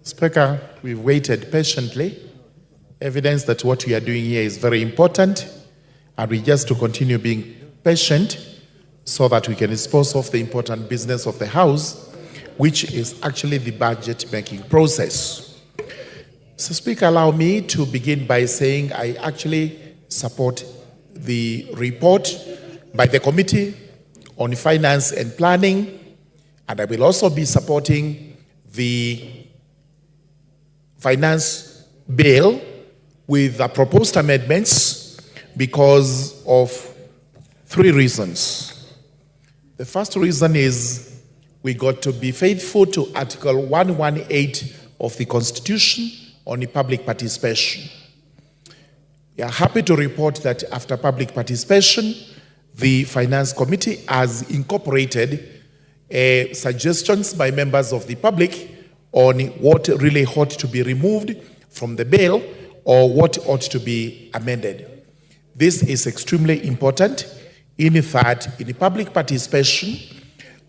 Speaker, we've waited patiently. Evidence that what we are doing here is very important, and we just to continue being patient so that we can dispose of the important business of the House, which is actually the budget-making process. So, Speaker, allow me to begin by saying I actually support the report by the Committee on Finance and Planning, and I will also be supporting the finance bill with the proposed amendments because of 3 reasons. The first reason is we got to be faithful to Article 118 of the Constitution on the public participation. We are happy to report that after public participation, the Finance Committee has incorporated suggestions by members of the public on what really ought to be removed from the bill or what ought to be amended. This is extremely important in that in the public participation,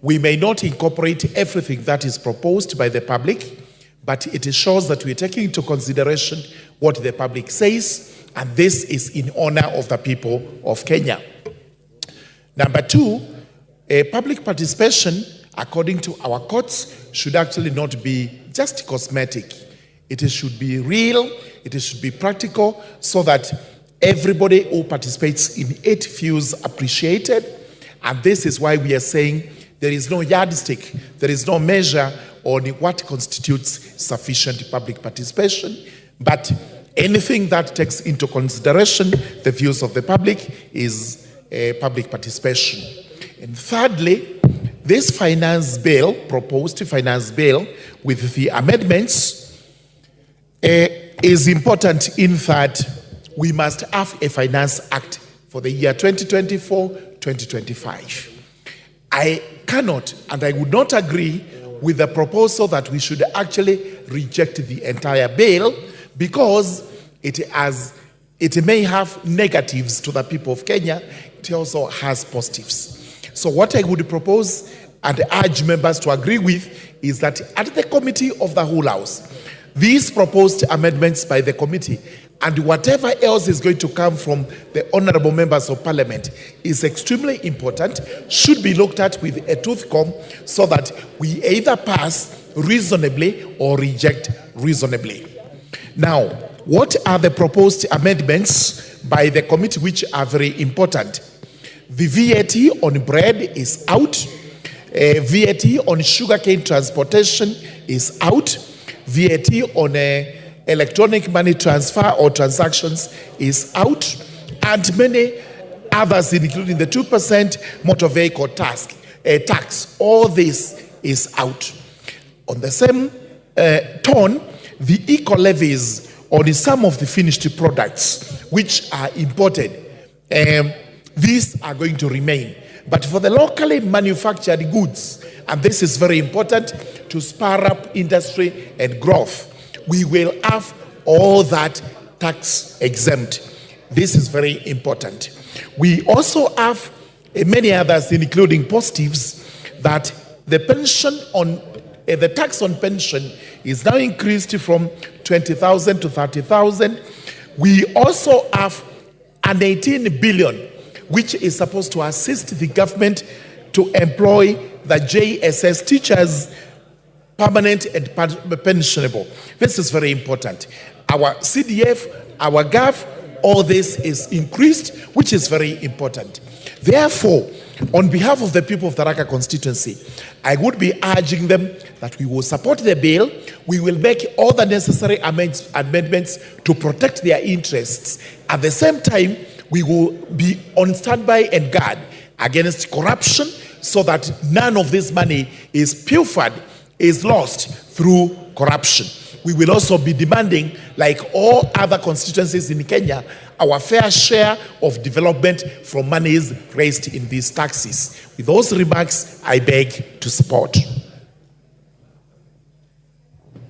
we may not incorporate everything that is proposed by the public, but it shows that we're taking into consideration what the public says, and this is in honor of the people of Kenya. Number 2, public participation, according to our courts, should actually not be just cosmetic. It should be real, it should be practical, so that everybody who participates in it feels appreciated. And this is why we are saying there is no yardstick, there is no measure on what constitutes sufficient public participation, but anything that takes into consideration the views of the public is public participation. And thirdly, this finance bill, proposed finance bill with the amendments, is important in that we must have a finance act for the year 2024-2025. I cannot and I would not agree with the proposal that we should actually reject the entire bill because it may have negatives to the people of Kenya. It also has positives. So what I would propose and urge members to agree with is that at the committee of the whole House, these proposed amendments by the committee and whatever else is going to come from the honorable members of parliament is extremely important, should be looked at with a tooth comb so that we either pass reasonably or reject reasonably. Now, what are the proposed amendments by the committee which are very important? The VAT on bread is out. VAT on sugarcane transportation is out. VAT on electronic money transfer or transactions is out. And many others, including the 2% motor vehicle tax. All this is out. On the same tone, the eco levies on some of the finished products which are imported. These are going to remain. But for the locally manufactured goods, and this is very important to spur up industry and growth, we will have all that tax exempt. This is very important. We also have many others, including positives, that the pension on the tax on pension is now increased from 20,000 to 30,000. We also have an 18 billion, which is supposed to assist the government to employ the JSS teachers, permanent and pensionable. This is very important. Our CDF, our GAF, all this is increased, which is very important. Therefore, on behalf of the people of the Tharaka constituency, I would be urging them that we will support the bill. We will make all the necessary amendments to protect their interests. At the same time, we will be on standby and guard against corruption so that none of this money is pilfered, is lost through corruption. We will also be demanding, like all other constituencies in Kenya, our fair share of development from monies raised in these taxes. With those remarks, I beg to support.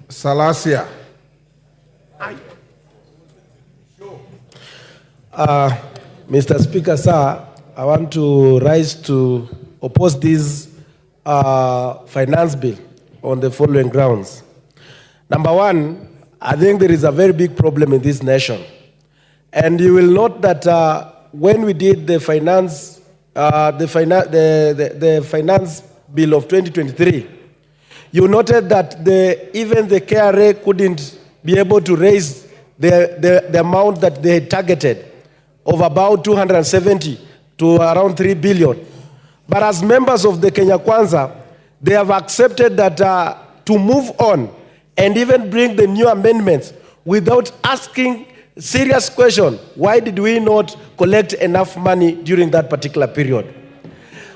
Salasia. Mr. Speaker, sir, I want to rise to oppose this finance bill on the following grounds. Number one, I think there is a very big problem in this nation. And you will note that when we did the finance bill of 2023, you noted that even the KRA couldn't be able to raise the amount that they had targeted of about 270 to around 3 billion. But as members of the Kenya Kwanza, they have accepted that to move on and even bring the new amendments without asking serious question, why did we not collect enough money during that particular period?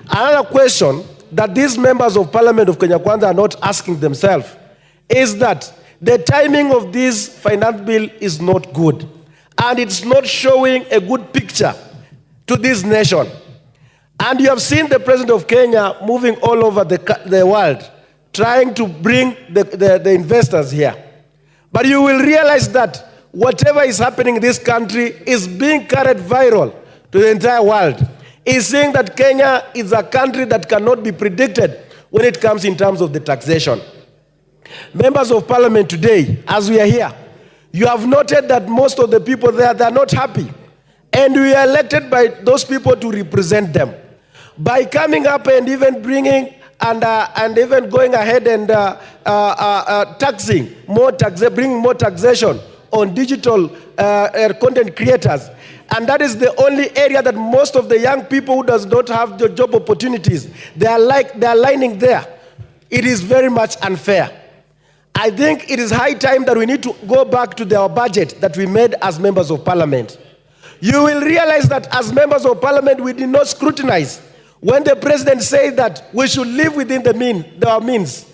Another question that these members of Parliament of Kenya Kwanza are not asking themselves is that the timing of this finance bill is not good, and it's not showing a good picture to this nation. And you have seen the President of Kenya moving all over the world, trying to bring the investors here. But you will realize that whatever is happening in this country is being carried viral to the entire world. Is saying that Kenya is a country that cannot be predicted when it comes in terms of the taxation. Members of Parliament today, as we are here, you have noted that most of the people there, they are not happy. And we are elected by those people to represent them. By coming up and even bringing and even going ahead and bringing more taxation on digital content creators. And that is the only area that most of the young people who does not have the job opportunities, they are lining there. It is very much unfair. I think it is high time that we need to go back to our budget that we made as members of Parliament. You will realize that as members of Parliament, we did not scrutinize when the President said that we should live within our means.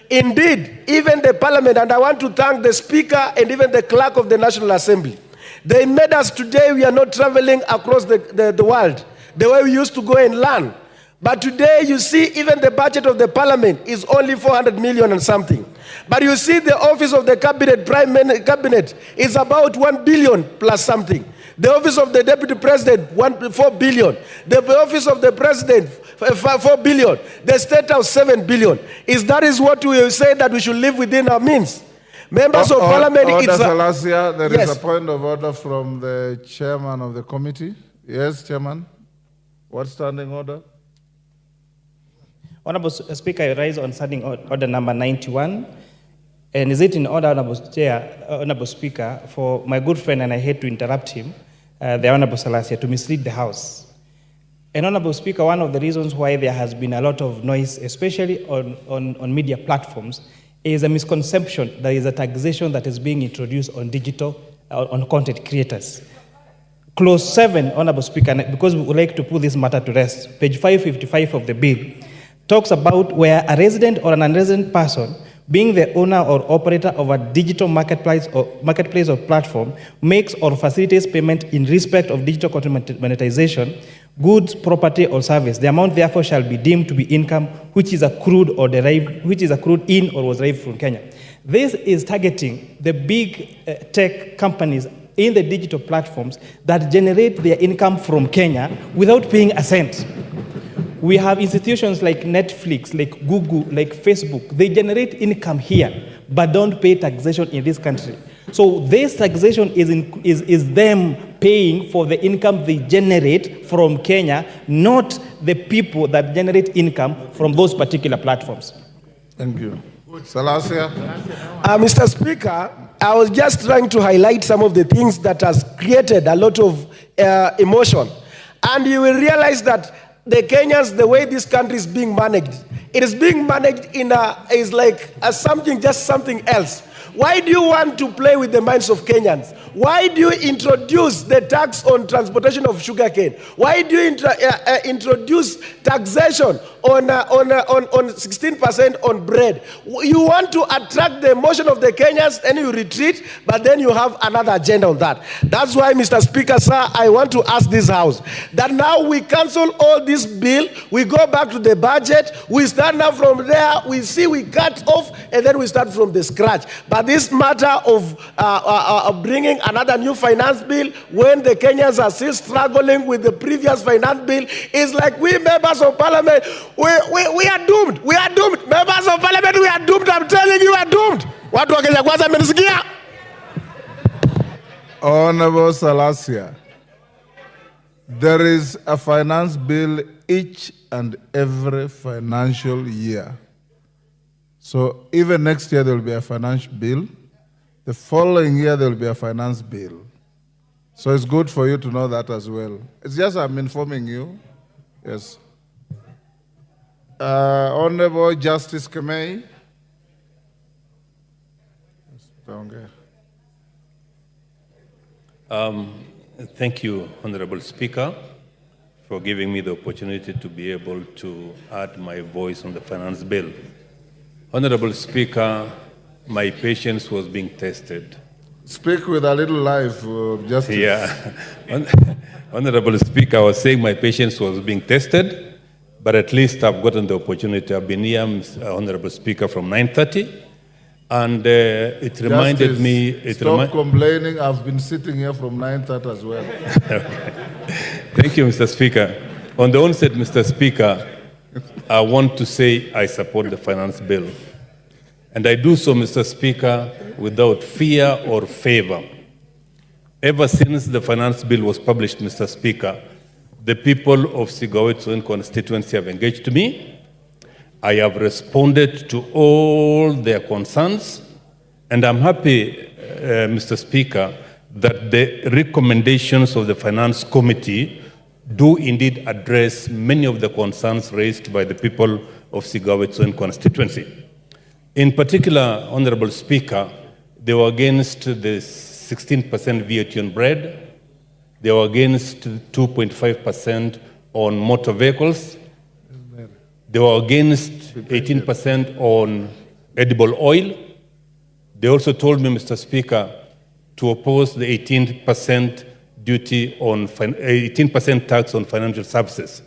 Indeed, even the Parliament, and I want to thank the Speaker and even the Clerk of the National Assembly, they made us today, we are not traveling across the world the way we used to go and learn. But today, you see, even the budget of the Parliament is only 400 million and something. But you see the office of the cabinet is about 1 billion plus something. The office of the Deputy President, 4 billion. The office of the President, 4 billion. The State House, 7 billion. Is what we say that we should live within our means? Members of Parliament, Salasia, there yes. is a point of order from the chairman of the committee. Yes, Chairman. What standing order? Honorable Speaker, I rise on standing order number 91. And is it in order, Honorable Speaker, for my good friend, and I hate to interrupt him, the Honorable Salasia, to mislead the House. And Honorable Speaker, one of the reasons why there has been a lot of noise, especially on media platforms, is a misconception that there is a taxation that is being introduced on digital, on content creators. Clause 7, Honorable Speaker, because we would like to put this matter to rest, page 555 of the bill, talks about where a resident or an unresident person being the owner or operator of a digital marketplace or platform, makes or facilitates payment in respect of digital content monetization, goods, property, or service. The amount therefore shall be deemed to be income which is accrued in or was derived from Kenya. This is targeting the big tech companies in the digital platforms that generate their income from Kenya without paying a cent. We have institutions like Netflix, like Google, like Facebook. They generate income here, but don't pay taxation in this country. So this taxation is them paying for the income they generate from Kenya, not the people that generate income from those particular platforms. Thank you. Salasia. Mr. Speaker, I was just trying to highlight some of the things that has created a lot of emotion. And you will realize that the Kenyans, the way this country is being managed, it is being managed is like something else. Why do you want to play with the minds of Kenyans? Why do you introduce the tax on transportation of sugarcane? Why do you introduce taxation on 16% on bread? You want to attract the emotion of the Kenyans and you retreat, but then you have another agenda on that. That's why, Mr. Speaker, sir, I want to ask this House that now we cancel all this bill, we go back to the budget, we start now from there, we cut off, and then we start from the scratch. But this matter of bringing another new finance bill when the Kenyans are still struggling with the previous finance bill is like we members of parliament, we are doomed. We are doomed. Members of parliament, we are doomed. I'm telling you, we are doomed. Watu wa Kenya kwanza mmenisikia? Honorable Salasia, there is a finance bill each and every financial year. So even next year there will be a financial bill. The following year there will be a finance bill. So it's good for you to know that as well. It's just I'm informing you. Yes. Honorable Justice Kamei. Thank you, Honorable Speaker, for giving me the opportunity to be able to add my voice on the finance bill. Honorable Speaker, my patience was being tested. Speak with a little life, Justice. Yeah. Honorable Speaker, I was saying my patience was being tested, but at least I've gotten the opportunity. I've been here, Honorable Speaker, from 9:30. And it reminded me... Stop complaining. I've been sitting here from 9:30 as well. Thank you, Mr. Speaker. On the onset, Mr. Speaker, I want to say I support the finance bill. And I do so, Mr. Speaker, without fear or favor. Ever since the finance bill was published, Mr. Speaker, the people of Sigawetsoen constituency have engaged me. I have responded to all their concerns, and I'm happy, Mr. Speaker, that the recommendations of the Finance Committee do indeed address many of the concerns raised by the people of Sigawetsoen constituency. In particular, Honorable Speaker, they were against the 16% VAT on bread, they were against 2.5% on motor vehicles, they were against 18% on edible oil. They also told me, Mr. Speaker, to oppose the 18% duty on 18% tax on financial services.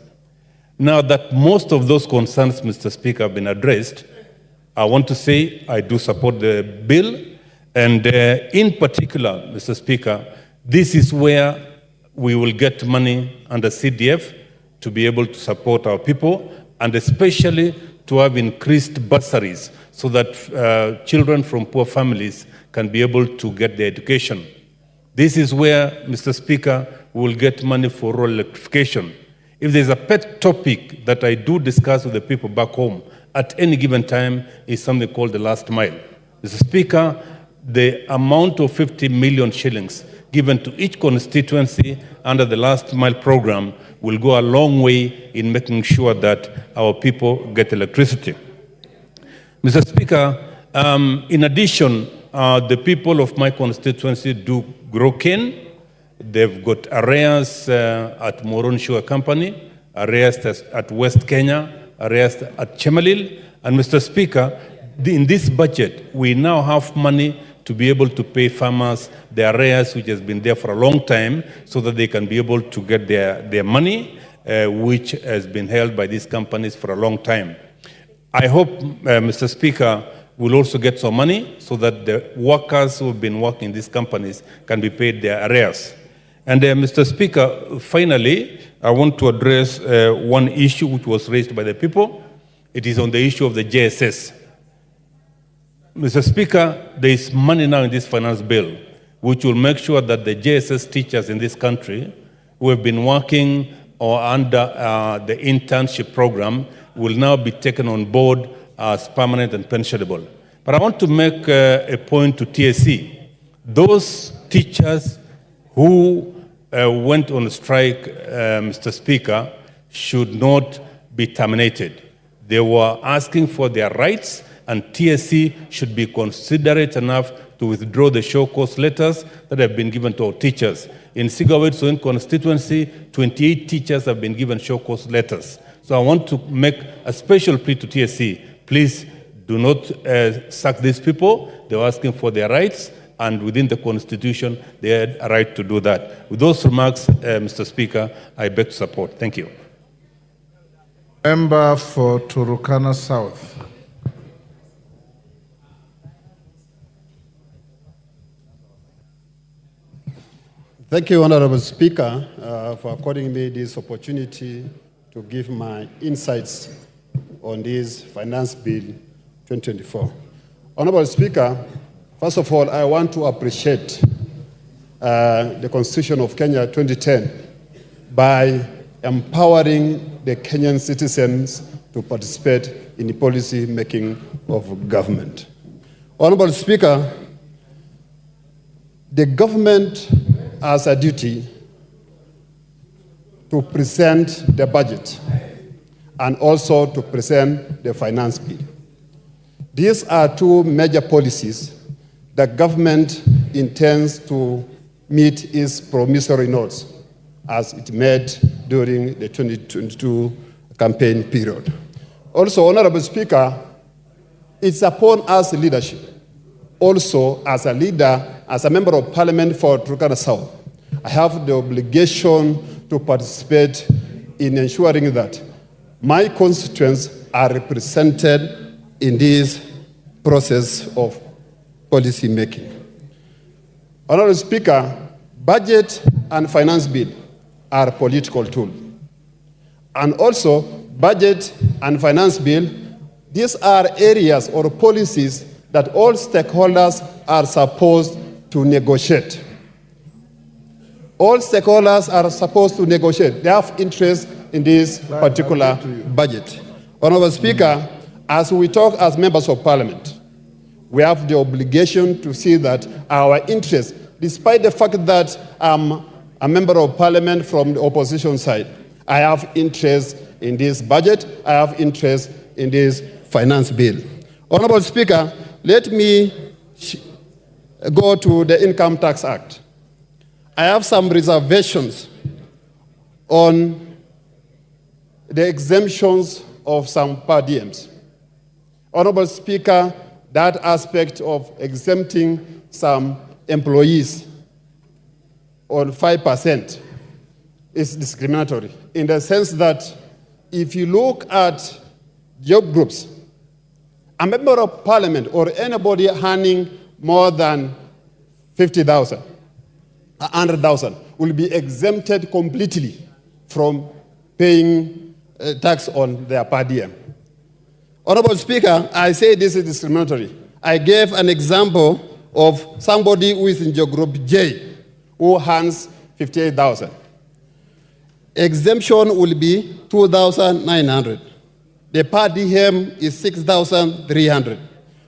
Now that most of those concerns, Mr. Speaker, have been addressed, I want to say I do support the bill, and in particular, Mr. Speaker, this is where we will get money under CDF to be able to support our people, and especially to have increased bursaries so that children from poor families can be able to get their education. This is where, Mr. Speaker, we will get money for rural electrification. If there's a pet topic that I do discuss with the people back home at any given time is something called the last mile. Mr. Speaker, the amount of 50 million shillings given to each constituency under the last mile program will go a long way in making sure that our people get electricity. Mr. Speaker, in addition, the people of my constituency do grow cane. They've got areas at Moron Sugar Company, areas at West Kenya, areas at Chemelil. And Mr. Speaker, in this budget, we now have money to be able to pay farmers their arrears, which has been there for a long time, so that they can be able to get their money, which has been held by these companies for a long time. I hope, Mr. Speaker, we'll also get some money so that the workers who have been working in these companies can be paid their arrears. And Mr. Speaker, finally, I want to address one issue which was raised by the people. It is on the issue of the JSS. Mr. Speaker, there is money now in this finance bill which will make sure that the JSS teachers in this country who have been working or under the internship program will now be taken on board as permanent and pensionable. But I want to make a point to TSC. Those teachers who went on strike, Mr. Speaker, should not be terminated. They were asking for their rights, and TSC should be considerate enough to withdraw the show cause letters that have been given to our teachers. In Sigawet constituency, 28 teachers have been given show cause letters. So I want to make a special plea to TSC. Please do not sack these people. They were asking for their rights, and within the Constitution, they had a right to do that. With those remarks, Mr. Speaker, I beg to support. Thank you. Member for Turukana South. Thank you, Honorable Speaker, for according me this opportunity to give my insights on this Finance Bill 2024. Honorable Speaker, first of all, I want to appreciate the Constitution of Kenya 2010 by empowering the Kenyan citizens to participate in the policy making of government. Honorable Speaker, the government has a duty to present the budget and also to present the finance bill. These are two major policies that government intends to meet its promissory notes as it made during the 2022 campaign period. Also, Honorable Speaker, it's upon us leadership, also as a leader, as a member of parliament for Turkana South, I have the obligation to participate in ensuring that my constituents are represented in this process of policy making. Honorable Speaker, budget and finance bill are political tools. And also, budget and finance bill, these are areas or policies that all stakeholders are supposed to negotiate. All stakeholders are supposed to negotiate. They have interest in this particular budget. Honorable Speaker, as we talk as members of parliament, we have the obligation to see that our interests, despite the fact that I'm a member of parliament from the opposition side, I have interest in this budget, I have interest in this finance bill. Honorable Speaker, let me go to the Income Tax Act. I have some reservations on the exemptions of some per diems. Honorable Speaker, that aspect of exempting some employees on 5% is discriminatory in the sense that if you look at job groups, a member of parliament or anybody earning more than 50,000, 100,000 will be exempted completely from paying tax on their per diem. Honorable Speaker, I say this is discriminatory. I gave an example of somebody who is in job group J who earns 58,000. Exemption will be 2,900. The per diem is 6,300.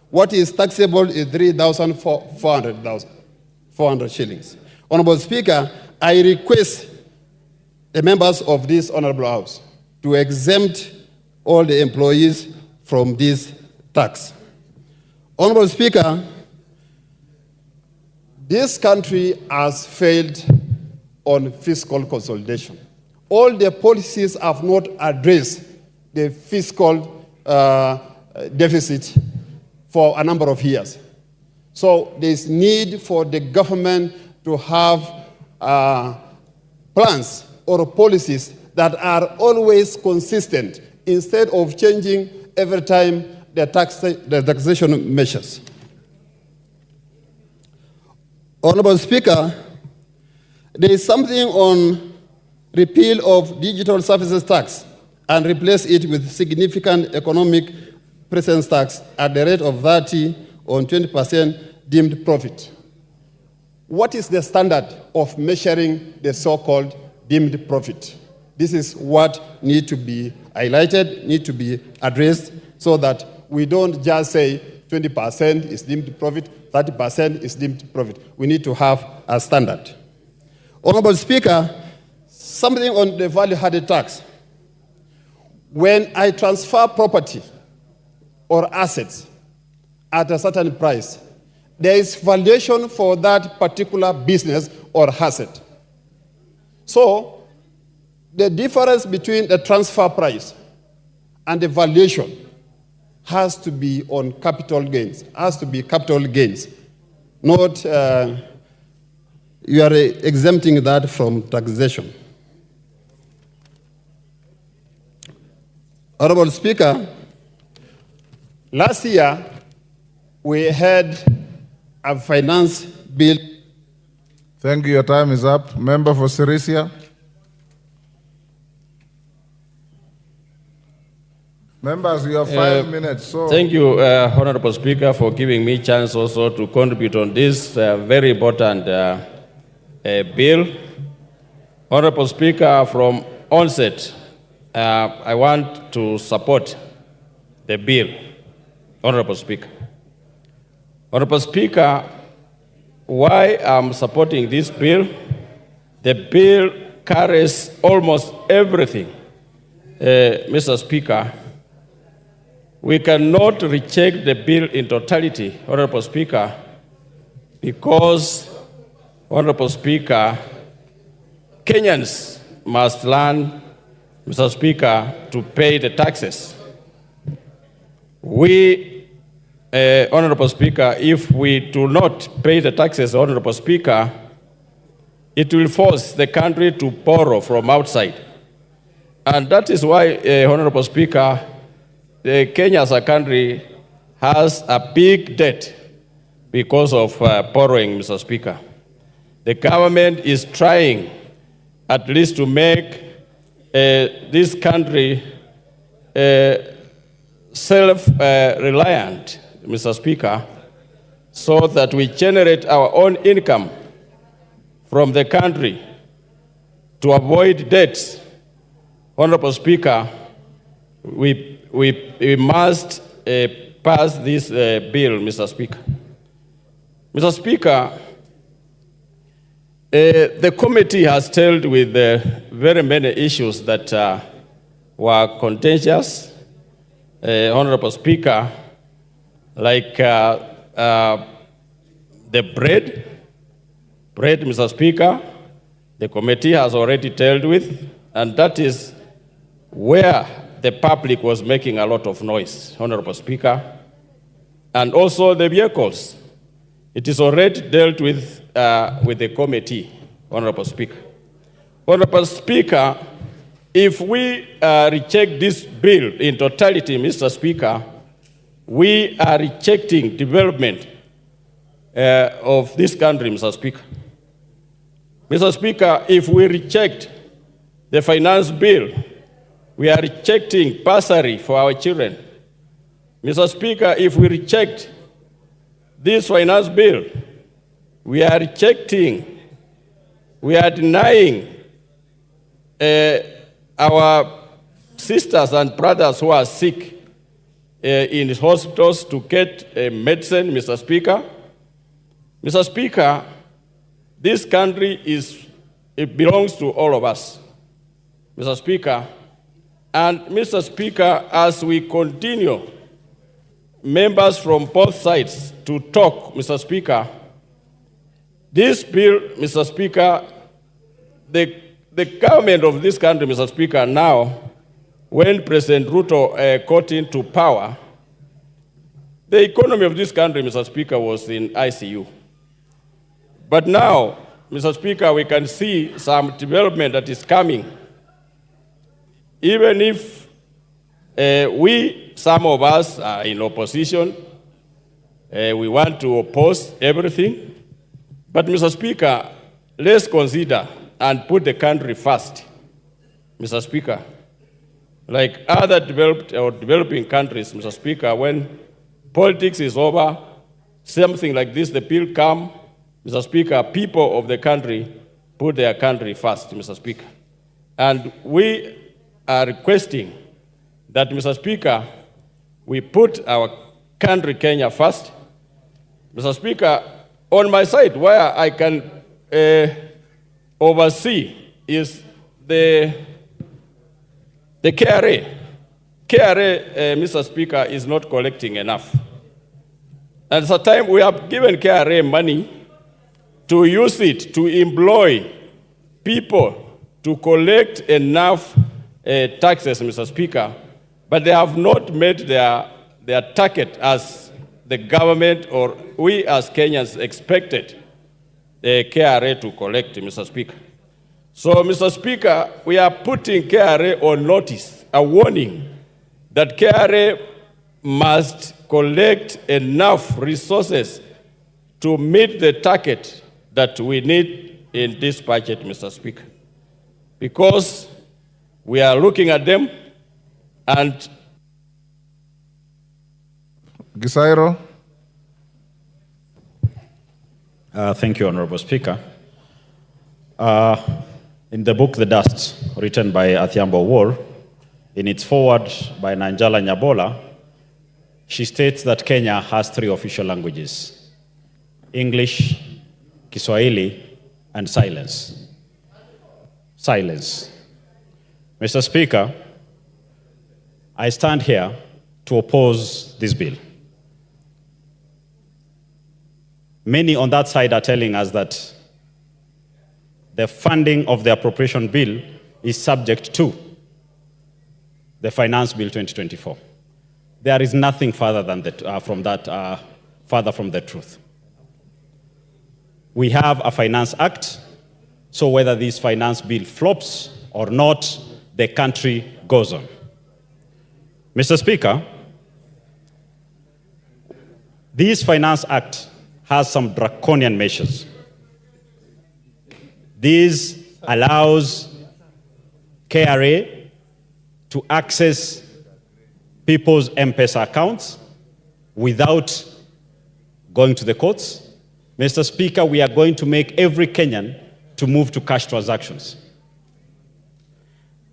What is taxable is 3,400 shillings. Honorable Speaker, I request the members of this honorable house to exempt all the employees from this tax. Honorable Speaker, this country has failed on fiscal consolidation. All the policies have not addressed the fiscal deficit for a number of years. So there's need for the government to have plans or policies that are always consistent instead of changing every time the taxation measures. Honorable Speaker, there is something on repeal of digital services tax and replace it with significant economic presence tax at the rate of 30 on 20% deemed profit. What is the standard of measuring the so-called deemed profit? This is what needs to be highlighted, need to be addressed, so that we don't just say 20% is deemed profit, 30% is deemed profit. We need to have a standard. Honorable Speaker, something on the value-added tax. When I transfer property or assets at a certain price, there is valuation for that particular business or asset. So, the difference between the transfer price and the valuation has to be on capital gains, not you are exempting that from taxation. Honorable Speaker, last year we had a finance bill. Thank you. Your time is up. Member for Sirisia. Members, you have 5 minutes. So. Thank you, Honorable Speaker, for giving me a chance also to contribute on this very important bill. Honorable Speaker, from onset, I want to support the bill. Honorable Speaker. Honorable Speaker, why I'm supporting this bill? The bill carries almost everything, Mr. Speaker. We cannot reject the bill in totality, Honorable Speaker, because, Honorable Speaker, Kenyans must learn, Mr. Speaker, to pay the taxes. We, Honorable Speaker, if we do not pay the taxes, Honorable Speaker, it will force the country to borrow from outside. And that is why, Honorable Speaker, Kenya as a country has a big debt because of borrowing, Mr. Speaker. The government is trying at least to make this country self-reliant, Mr. Speaker, so that we generate our own income from the country to avoid debts. Honorable Speaker, we must pass this bill, Mr. Speaker. Mr. Speaker, the committee has dealt with very many issues that were contentious, Honorable Speaker, like the bread, Mr. Speaker, the committee has already dealt with, and that is where the public was making a lot of noise, Honorable Speaker. And also the vehicles. It is already dealt with the committee, Honorable Speaker. Honorable Speaker, if we reject this bill in totality, Mr. Speaker, we are rejecting development of this country, Mr. Speaker. Mr. Speaker, if we reject the finance bill, we are rejecting bursary for our children. Mr. Speaker, if we reject this finance bill, we are denying our sisters and brothers who are sick in hospitals to get medicine, Mr. Speaker. Mr. Speaker, this country it belongs to all of us, Mr. Speaker. And Mr. Speaker, as we continue, members from both sides to talk, Mr. Speaker, this bill, Mr. Speaker, the government of this country, Mr. Speaker, now, when President Ruto got into power, the economy of this country, Mr. Speaker, was in ICU. But now, Mr. Speaker, we can see some development that is coming. Even if some of us are in opposition, we want to oppose everything. But Mr. Speaker, let's consider and put the country first. Mr. Speaker, like other developed or developing countries, Mr. Speaker, when politics is over, something like this, the bill come, Mr. Speaker, people of the country put their country first, Mr. Speaker. And we are requesting that, Mr. Speaker, we put our country, Kenya, first. Mr. Speaker, on my side, where I can oversee is the KRA. KRA, Mr. Speaker, is not collecting enough. And at the time we have given KRA money to use it to employ people to collect enough taxes, Mr. Speaker, but they have not met their target as the government or we as Kenyans expected the KRA to collect, Mr. Speaker. So, Mr. Speaker, we are putting KRA on notice, a warning that KRA must collect enough resources to meet the target that we need in this budget, Mr. Speaker. Because we are looking at them and... Gisairo. Thank you, Honorable Speaker. In the book, The Dust, written by Athiambo War, in its foreword by Nanjala Nyabola, she states that Kenya has 3 official languages: English, Kiswahili, and silence. Silence. Mr. Speaker, I stand here to oppose this bill. Many on that side are telling us that the funding of the appropriation bill is subject to the Finance Bill 2024. There is nothing further than further from the truth. We have a Finance Act, so whether this finance bill flops or not, the country goes on. Mr. Speaker, this Finance Act has some draconian measures. This allows KRA to access people's M-Pesa accounts without going to the courts. Mr. Speaker, we are going to make every Kenyan to move to cash transactions.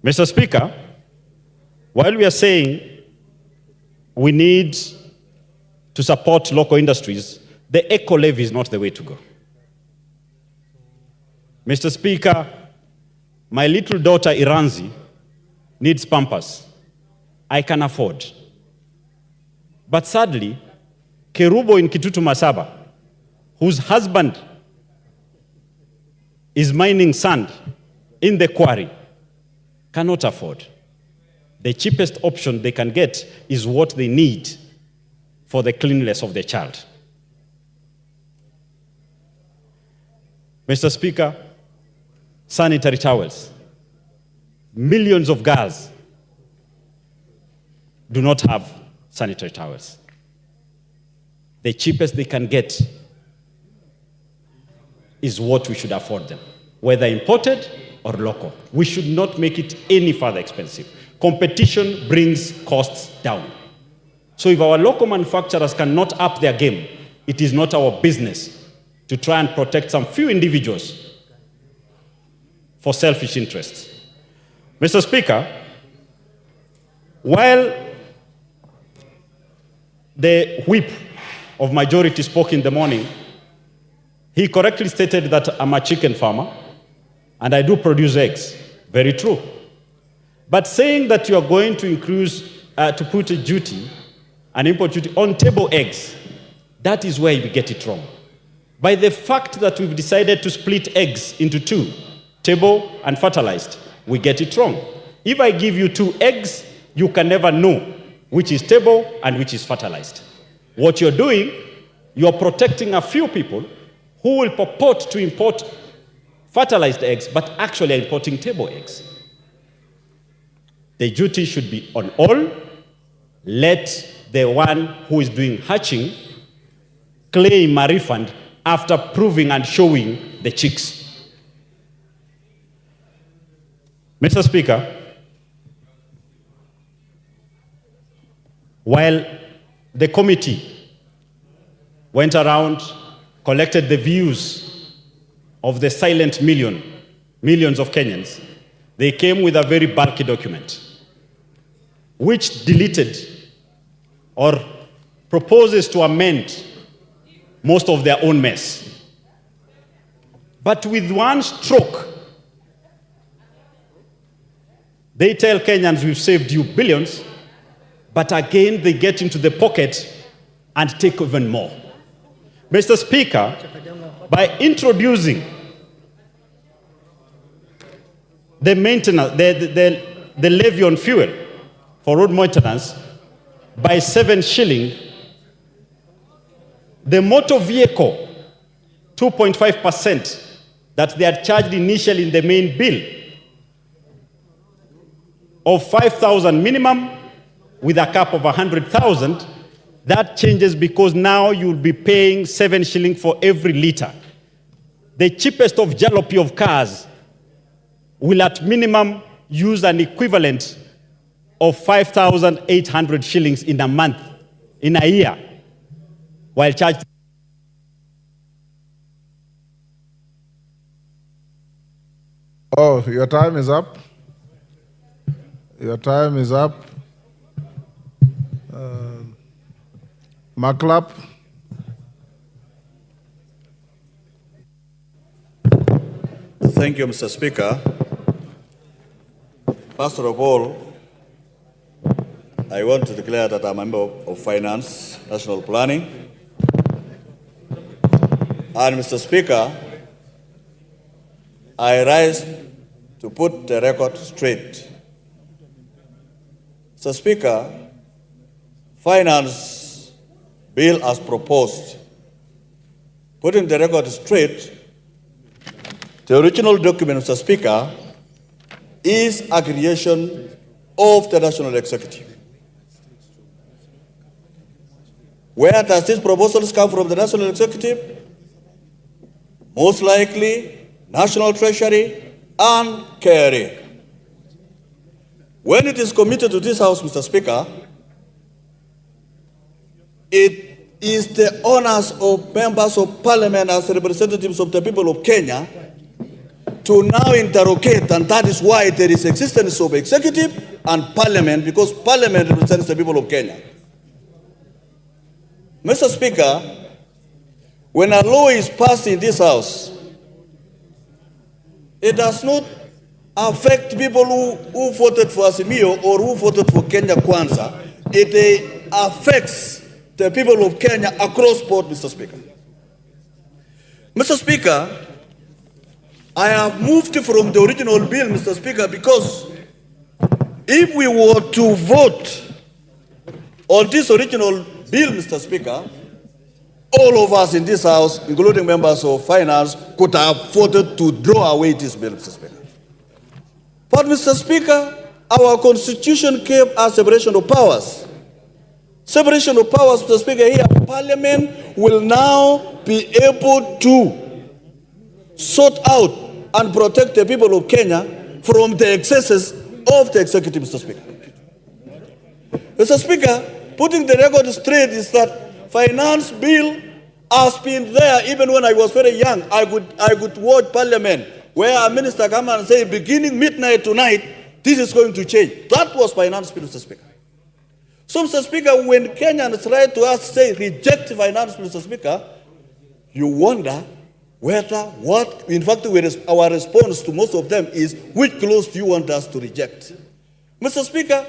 Mr. Speaker, while we are saying we need to support local industries, the eco levy is not the way to go. Mr. Speaker, my little daughter Iranzi needs Pampers. I can afford. But sadly, Kerubo in Kitutu Masaba, whose husband is mining sand in the quarry, cannot afford. The cheapest option they can get is what they need for the cleanliness of their child. Mr. Speaker, sanitary towels. Millions of girls do not have sanitary towels. The cheapest they can get is what we should afford them, whether imported or local. We should not make it any further expensive. Competition brings costs down. So if our local manufacturers cannot up their game, it is not our business to try and protect some few individuals for selfish interests. Mr. Speaker, while the whip of majority spoke in the morning, he correctly stated that I'm a chicken farmer and I do produce eggs. Very true. But saying that you are going to increase, to put a duty, an import duty on table eggs, that is where we get it wrong. By the fact that we've decided to split eggs into 2, table and fertilized, we get it wrong. If I give you 2 eggs, you can never know which is table and which is fertilized. What you're doing, you're protecting a few people who will purport to import fertilized eggs, but actually are importing table eggs. The duty should be on all. Let the one who is doing hatching claim a refund after proving and showing the chicks. Mr. Speaker, while the committee went around, collected the views of the silent millions of Kenyans, they came with a very bulky document which deleted or proposes to amend most of their own mess. But with one stroke, they tell Kenyans, we've saved you billions, but again they get into the pocket and take even more. Mr. Speaker, by introducing the maintenance, the levy on fuel for road maintenance by 7 shilling, the motor vehicle 2.5% that they had charged initially in the main bill of 5,000 minimum with a cap of 100,000, that changes because now you'll be paying 7 shilling for every liter. The cheapest of jalopy of cars will at minimum use an equivalent of 5,800 shillings in a month, in a year, while charged. Oh, your time is up. Your time is up. Maklap. Thank you, Mr. Speaker. First of all, I want to declare that I'm a member of Finance, National Planning. And Mr. Speaker, I rise to put the record straight. Mr. Speaker, Finance Bill as proposed, putting the record straight, the original document, Mr. Speaker, is a creation of the National Executive. Where does these proposals come from the National Executive? Most likely, National Treasury and KRA. When it is committed to this House, Mr. Speaker, it is the honors of members of Parliament as representatives of the people of Kenya to now interrogate, and that is why there is existence of executive and Parliament, because Parliament represents the people of Kenya. Mr. Speaker, when a law is passed in this House, it does not affect people who voted for Azimio or who voted for Kenya Kwanza. It affects the people of Kenya across board, Mr. Speaker. Mr. Speaker, I have moved from the original bill, Mr. Speaker, because if we were to vote on this original bill, Mr. Speaker, all of us in this House, including members of Finance, could have voted to draw away this bill, Mr. Speaker. But, Mr. Speaker, our Constitution gave us separation of powers. Separation of powers, Mr. Speaker, here, Parliament will now be able to sort out and protect the people of Kenya from the excesses of the executive, Mr. Speaker. Mr. Speaker, putting the record straight is that finance bill has been there even when I was very young. I could watch Parliament where a minister come and say, beginning midnight tonight, this is going to change. That was finance bill, Mr. Speaker. So, Mr. Speaker, when Kenyans try to us say reject finance bill, Mr. Speaker, you wonder whether what, in fact, our response to most of them is, which clause do you want us to reject? Mr. Speaker,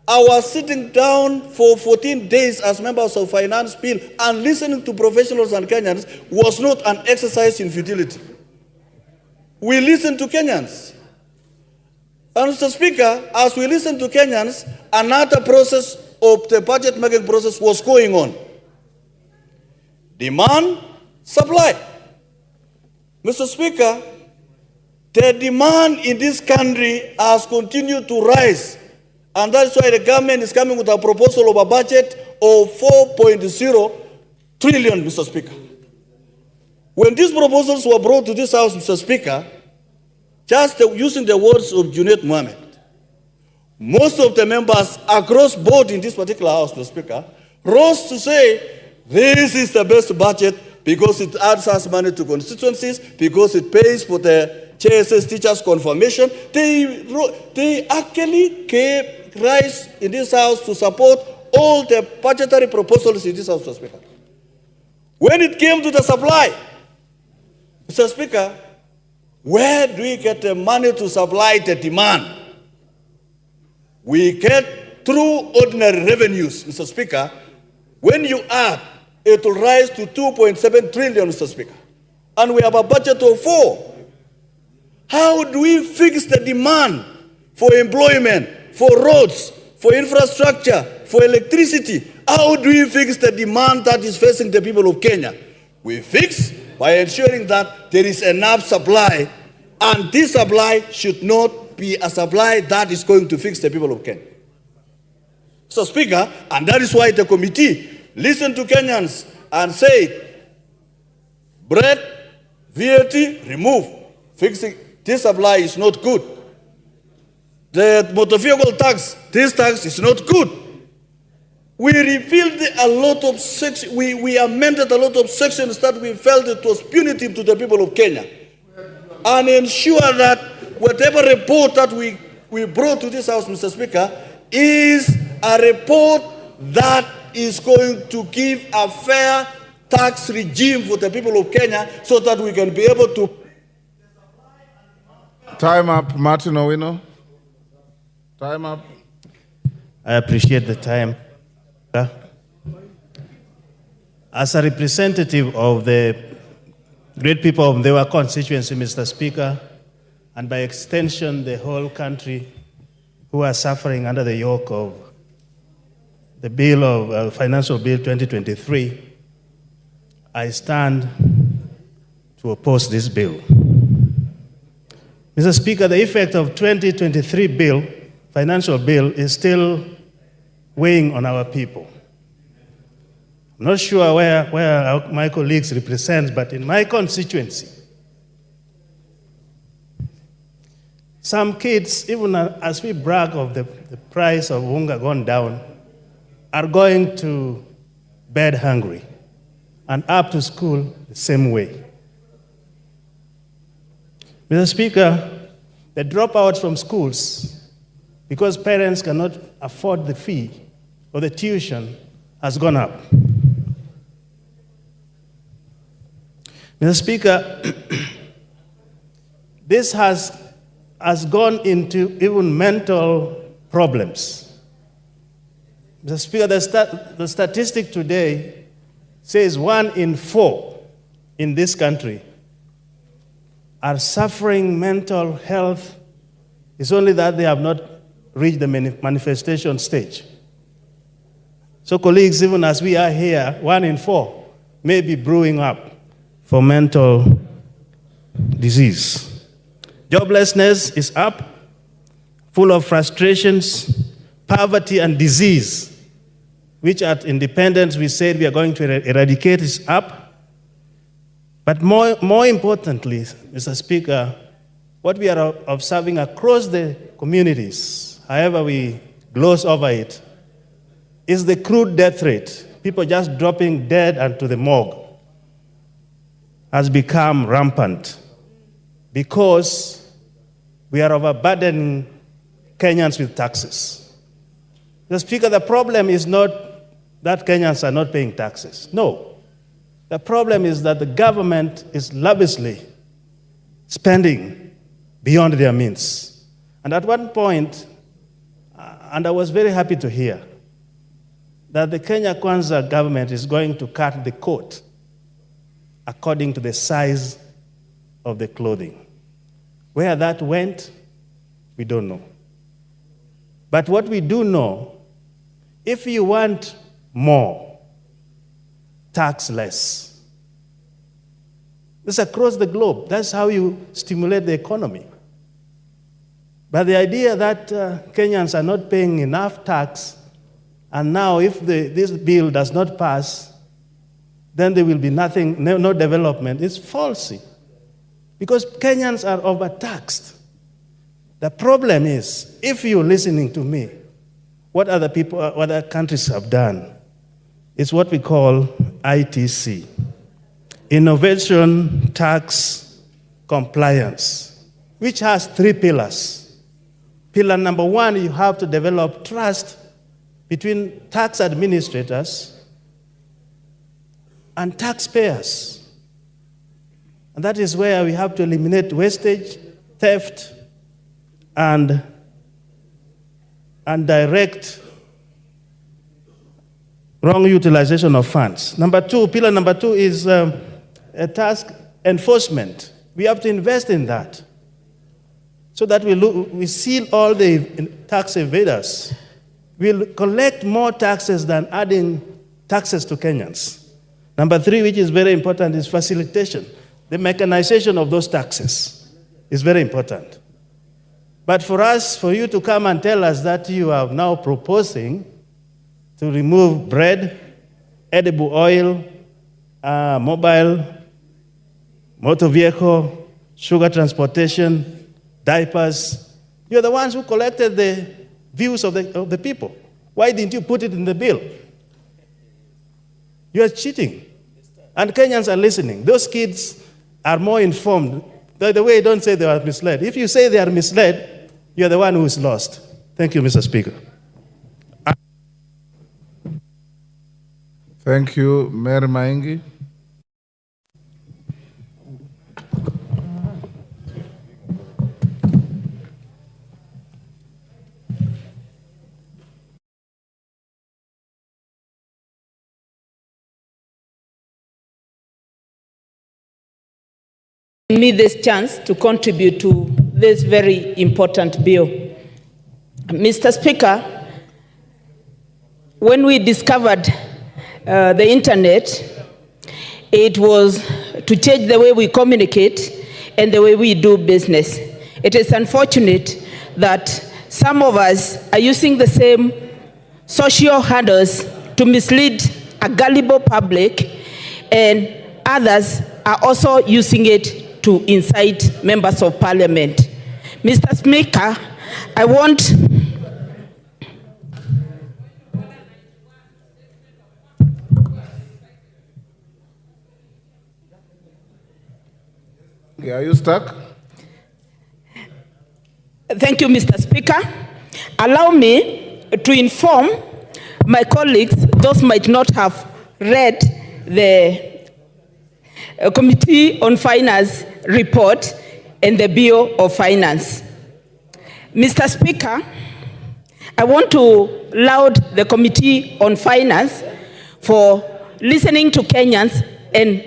our sitting down for 14 days as members of Finance Bill and listening to professionals and Kenyans was not an exercise in futility. We listened to Kenyans. And Mr. Speaker, as we listened to Kenyans, another process of the budget making process was going on. Demand, supply. Mr. Speaker, the demand in this country has continued to rise. And that's why the government is coming with a proposal of a budget of 4.0 trillion, Mr. Speaker. When these proposals were brought to this House, Mr. Speaker, just using the words of Junaid Mohammed, most of the members across board in this particular House, Mr. Speaker, rose to say, this is the best budget because it adds us money to constituencies, because it pays for the JSS teachers' confirmation. They actually gave rise in this House to support all the budgetary proposals in this House, Mr. Speaker. When it came to the supply, Mr. Speaker, where do we get the money to supply the demand? We get through ordinary revenues, Mr. Speaker. When you add, it will rise to 2.7 trillion, Mr. Speaker. And we have a budget of 4. How do we fix the demand for employment, for roads, for infrastructure, for electricity? How do we fix the demand that is facing the people of Kenya? We fix by ensuring that there is enough supply, and this supply should not be a supply that is going to fix the people of Kenya. So, Speaker, and that is why the committee listened to Kenyans and said, bread, VAT, remove. Fixing this supply is not good. The motor vehicle tax, this tax is not good. We repealed a lot of sections, we amended a lot of sections that we felt it was punitive to the people of Kenya. And ensure that whatever report that we brought to this House, Mr. Speaker, is a report that is going to give a fair tax regime for the people of Kenya so that we can be able to... Time up, Martin Owino. Time up. I appreciate the time. As a representative of the great people of their constituency, Mr. Speaker, and by extension the whole country who are suffering under the yoke of the bill of Financial Bill 2023, I stand to oppose this bill. Mr. Speaker, the effect of 2023 bill, financial bill, is still weighing on our people. I'm not sure where my colleagues represent, but in my constituency, some kids, even as we brag of the price of unga gone down, are going to bed hungry and up to school the same way. Mr. Speaker, the dropouts from schools, because parents cannot afford the fee or the tuition, has gone up. Mr. Speaker, this has gone into even mental problems. Mr. Speaker, the statistic today says 1 in 4 in this country are suffering mental health. It's only that they have not reached the manifestation stage. So colleagues, even as we are here, 1 in 4 may be brewing up for mental disease. Joblessness is up, full of frustrations, poverty and disease, which at independence we said we are going to eradicate, is up. But more importantly, Mr. Speaker, what we are observing across the communities, however we gloss over it, is the crude death rate. People just dropping dead onto the morgue has become rampant because we are overburdening Kenyans with taxes. Mr. Speaker, the problem is not that Kenyans are not paying taxes. No. The problem is that the government is lavishly spending beyond their means. And at one point, and I was very happy to hear, that the Kenya Kwanza government is going to cut the coat according to the size of the clothing. Where that went, we don't know. But what we do know, if you want more, tax less. This is across the globe. That's how you stimulate the economy. But the idea that Kenyans are not paying enough tax, and now if this bill does not pass, then there will be nothing, no development, is false. Because Kenyans are overtaxed. The problem is, if you're listening to me, what other countries have done is what we call ITC, Innovation Tax Compliance, which has 3 pillars. Pillar number 1, you have to develop trust between tax administrators and taxpayers. And that is where we have to eliminate wastage, theft, and direct wrong utilization of funds. Pillar number 2 is tax enforcement. We have to invest in that so that we seal all the tax evaders. We'll collect more taxes than adding taxes to Kenyans. Number 3, which is very important, is facilitation. The mechanization of those taxes is very important. But for you to come and tell us that you are now proposing to remove bread, edible oil, mobile, motor vehicle, sugar transportation, diapers, you're the ones who collected the views of the people. Why didn't you put it in the bill? You are cheating. And Kenyans are listening. Those kids are more informed. By the way, don't say they are misled. If you say they are misled, you're the one who is lost. Thank you, Mr. Speaker. Thank you, Mayor Maingi. Me this chance to contribute to this very important bill. Mr. Speaker, when we discovered the internet, it was to change the way we communicate and the way we do business. It is unfortunate that some of us are using the same social handles to mislead a gullible public, and others are also using it to incite members of parliament. Mr. Speaker, I want Are you stuck? Thank you, Mr. Speaker. Allow me to inform my colleagues, those might not have read the Committee on Finance report and the Bill of Finance. Mr. Speaker, I want to laud the Committee on Finance for listening to Kenyans and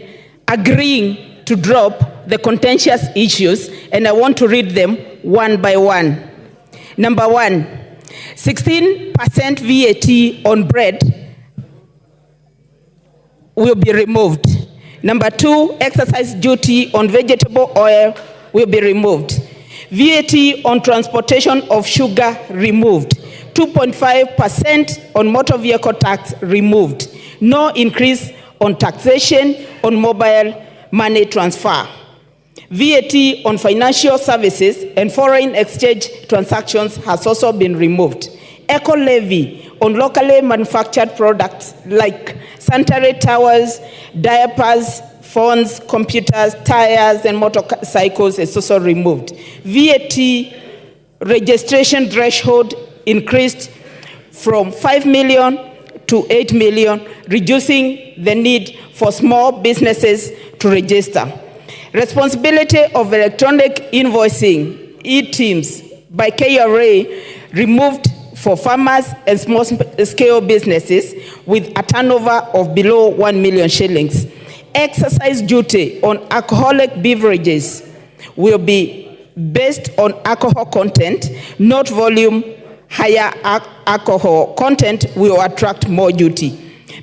agreeing to drop the contentious issues, and I want to read them one by one. Number 1, 16% VAT on bread will be removed. Number 2, excise duty on vegetable oil will be removed. VAT on transportation of sugar removed. 2.5% on motor vehicle tax removed. No increase on taxation on mobile money transfer. VAT on financial services and foreign exchange transactions has also been removed. Eco levy on locally manufactured products like sanitary towels, diapers, phones, computers, tires, and motorcycles is also removed. VAT registration threshold increased from 5 million to 8 million, reducing the need for small businesses to register. Responsibility of electronic invoicing, e-teams, by KRA removed for farmers and small-scale businesses with a turnover of below 1 million shillings. Excise duty on alcoholic beverages will be based on alcohol content, not volume. Higher alcohol content will attract more duty.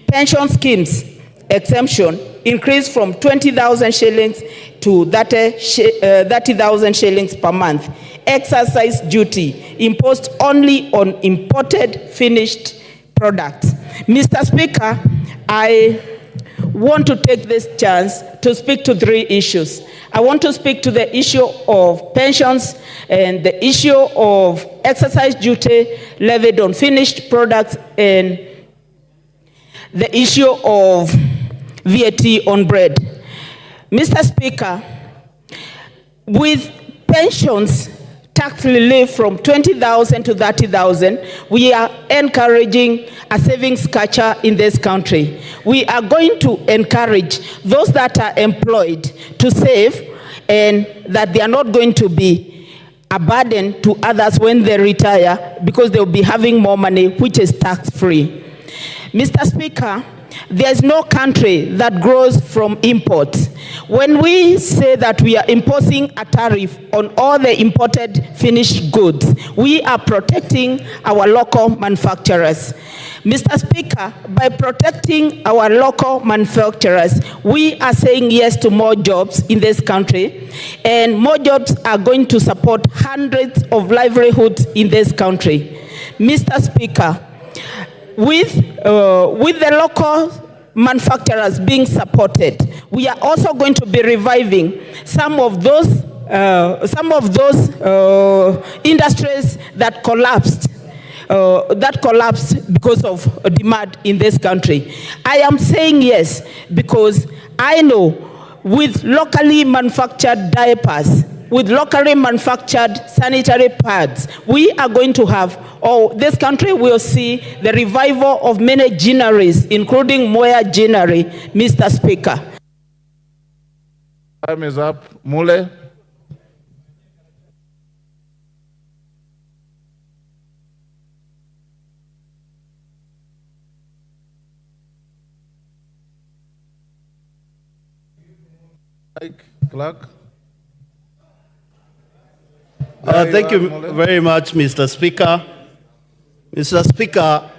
Pension schemes exemption increased from 20,000 shillings to 30,000 shillings per month. Excise duty imposed only on imported finished products. Mr. Speaker, I want to take this chance to speak to 3 issues. I want to speak to the issue of pensions and the issue of excise duty levied on finished products and the issue of VAT on bread. Mr. Speaker, with pensions tax relief from 20,000 to 30,000, we are encouraging a savings culture in this country. We are going to encourage those that are employed to save, and that they are not going to be a burden to others when they retire, because they'll be having more money, which is tax-free. Mr. Speaker, there's no country that grows from imports. When we say that we are imposing a tariff on all the imported finished goods, we are protecting our local manufacturers. Mr. Speaker, by protecting our local manufacturers, we are saying yes to more jobs in this country, and more jobs are going to support hundreds of livelihoods in this country. Mr. Speaker, with the local manufacturers being supported, we are also going to be reviving some of those industries that collapsed because of demand in this country. I am saying yes because I know with locally manufactured diapers, with locally manufactured sanitary pads, we are going to have, this country will see the revival of many gineries, including Moya Ginery, Mr. Speaker. Time is up. Mule. Clark. Thank you very much, Mr. Speaker. Mr. Speaker,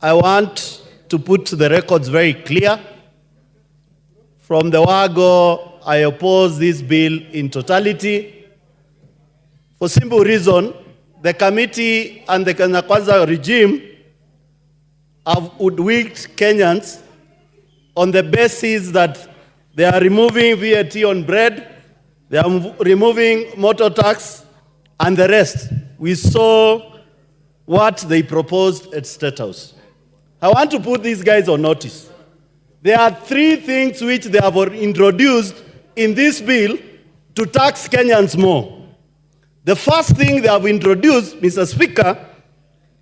I want to put the records very clear. From the word-go, I oppose this bill in totality. For simple reason, the committee and the Kenya Kwanza regime have hoodwinked Kenyans on the basis that they are removing VAT on bread, they are removing motor tax, and the rest. We saw what they proposed at State House. I want to put these guys on notice. There are 3 things which they have introduced in this bill to tax Kenyans more. The first thing they have introduced, Mr. Speaker,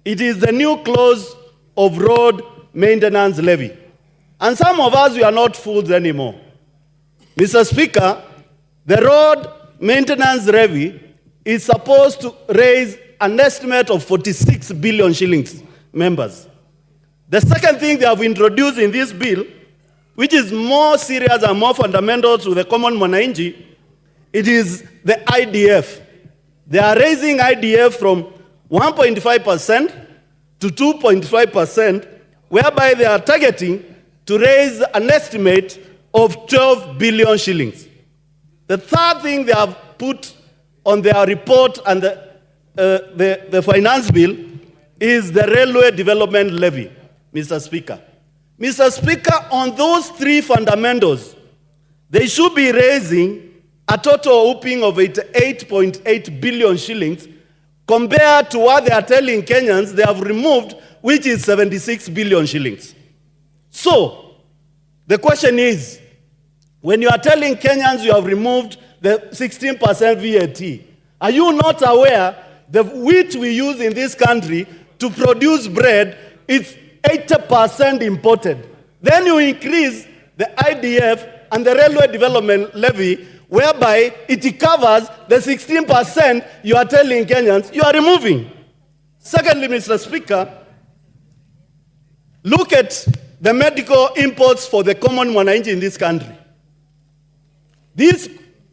it is the new clause of road maintenance levy. And some of us, we are not fools anymore. Mr. Speaker, the road maintenance levy is supposed to raise an estimate of 46 billion shillings, members. The second thing they have introduced in this bill, which is more serious and more fundamental to the common mwananchi, it is the IDF. They are raising IDF from 1.5% to 2.5%, whereby they are targeting to raise an estimate of 12 billion shillings. The third thing they have put on their report and the finance bill is the railway development levy, Mr. Speaker. Mr. Speaker, on those 3 fundamentals, they should be raising a total whooping of 88.8 billion shillings compared to what they are telling Kenyans they have removed, which is 76 billion shillings. So, the question is, when you are telling Kenyans you have removed the 16% VAT, are you not aware the wheat we use in this country to produce bread is 80% imported? Then you increase the IDF and the railway development levy, whereby it covers the 16% you are telling Kenyans you are removing. Secondly, Mr. Speaker, look at the medical imports for the common mwananchi in this country.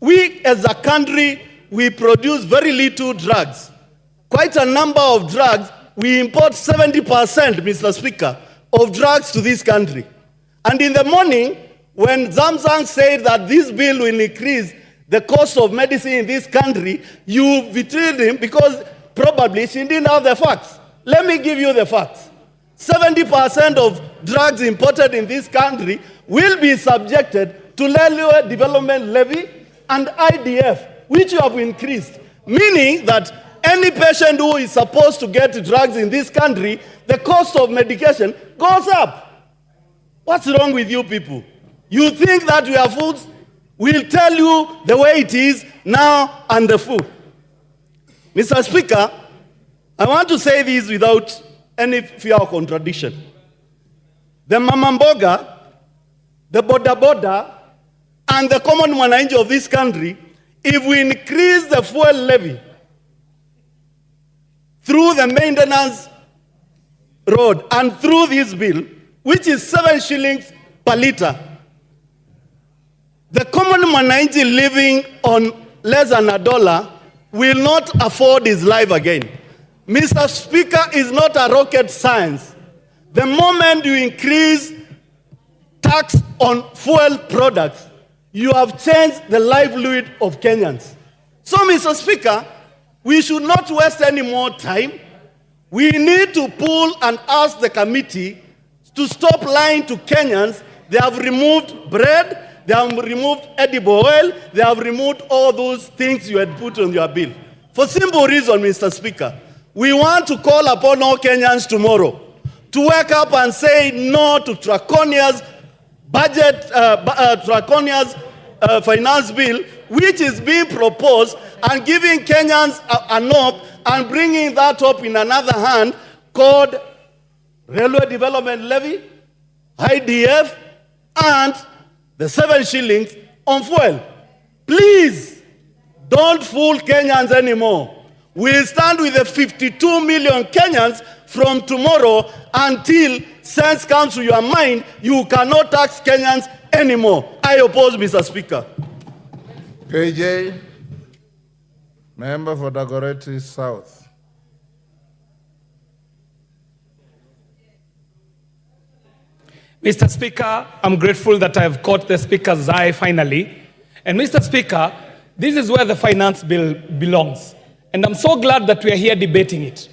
We as a country, we produce very little drugs. Quite a number of drugs. We import 70%, Mr. Speaker, of drugs to this country. And in the morning, When Zamzang said that this bill will increase the cost of medicine in this country, you betrayed him because probably she didn't have the facts. Let me give you the facts. 70% of drugs imported in this country will be subjected to livelihood development levy and IDF, which you have increased, meaning that any patient who is supposed to get drugs in this country, the cost of medication goes up. What's wrong with you people? You think that your foods will tell you the way it is now and the food. Mr. Speaker, I want to say this without any fear of contradiction. The mamamboga, the boda, and the common mwananchi of this country, if we increase the fuel levy through the maintenance road and through this bill, which is 7 shillings per liter, the common mwananchi living on less than $1 will not afford his life again. Mr. Speaker, is not a rocket science. The moment you increase tax on fuel products, you have changed the livelihood of Kenyans. So, Mr. Speaker, we should not waste any more time. We need to pull and ask the committee to stop lying to Kenyans. They have removed bread, they have removed edible oil, they have removed all those things you had put on your bill. For simple reason, Mr. Speaker, we want to call upon all Kenyans tomorrow to wake up and say no to draconia's budget, draconia's finance bill, which is being proposed, and giving Kenyans an hope and bringing that up in another hand called Railway Development Levy, IDF, and the 7 shillings on fuel. Please, don't fool Kenyans anymore. We'll stand with the 52 million Kenyans from tomorrow until sense comes to your mind. You cannot tax Kenyans anymore. I oppose, Mr. Speaker. KJ, member for Dagoretti South. Mr. Speaker, I'm grateful that I have caught the Speaker's eye finally. And Mr. Speaker, this is where the finance bill belongs. And I'm so glad that we are here debating it.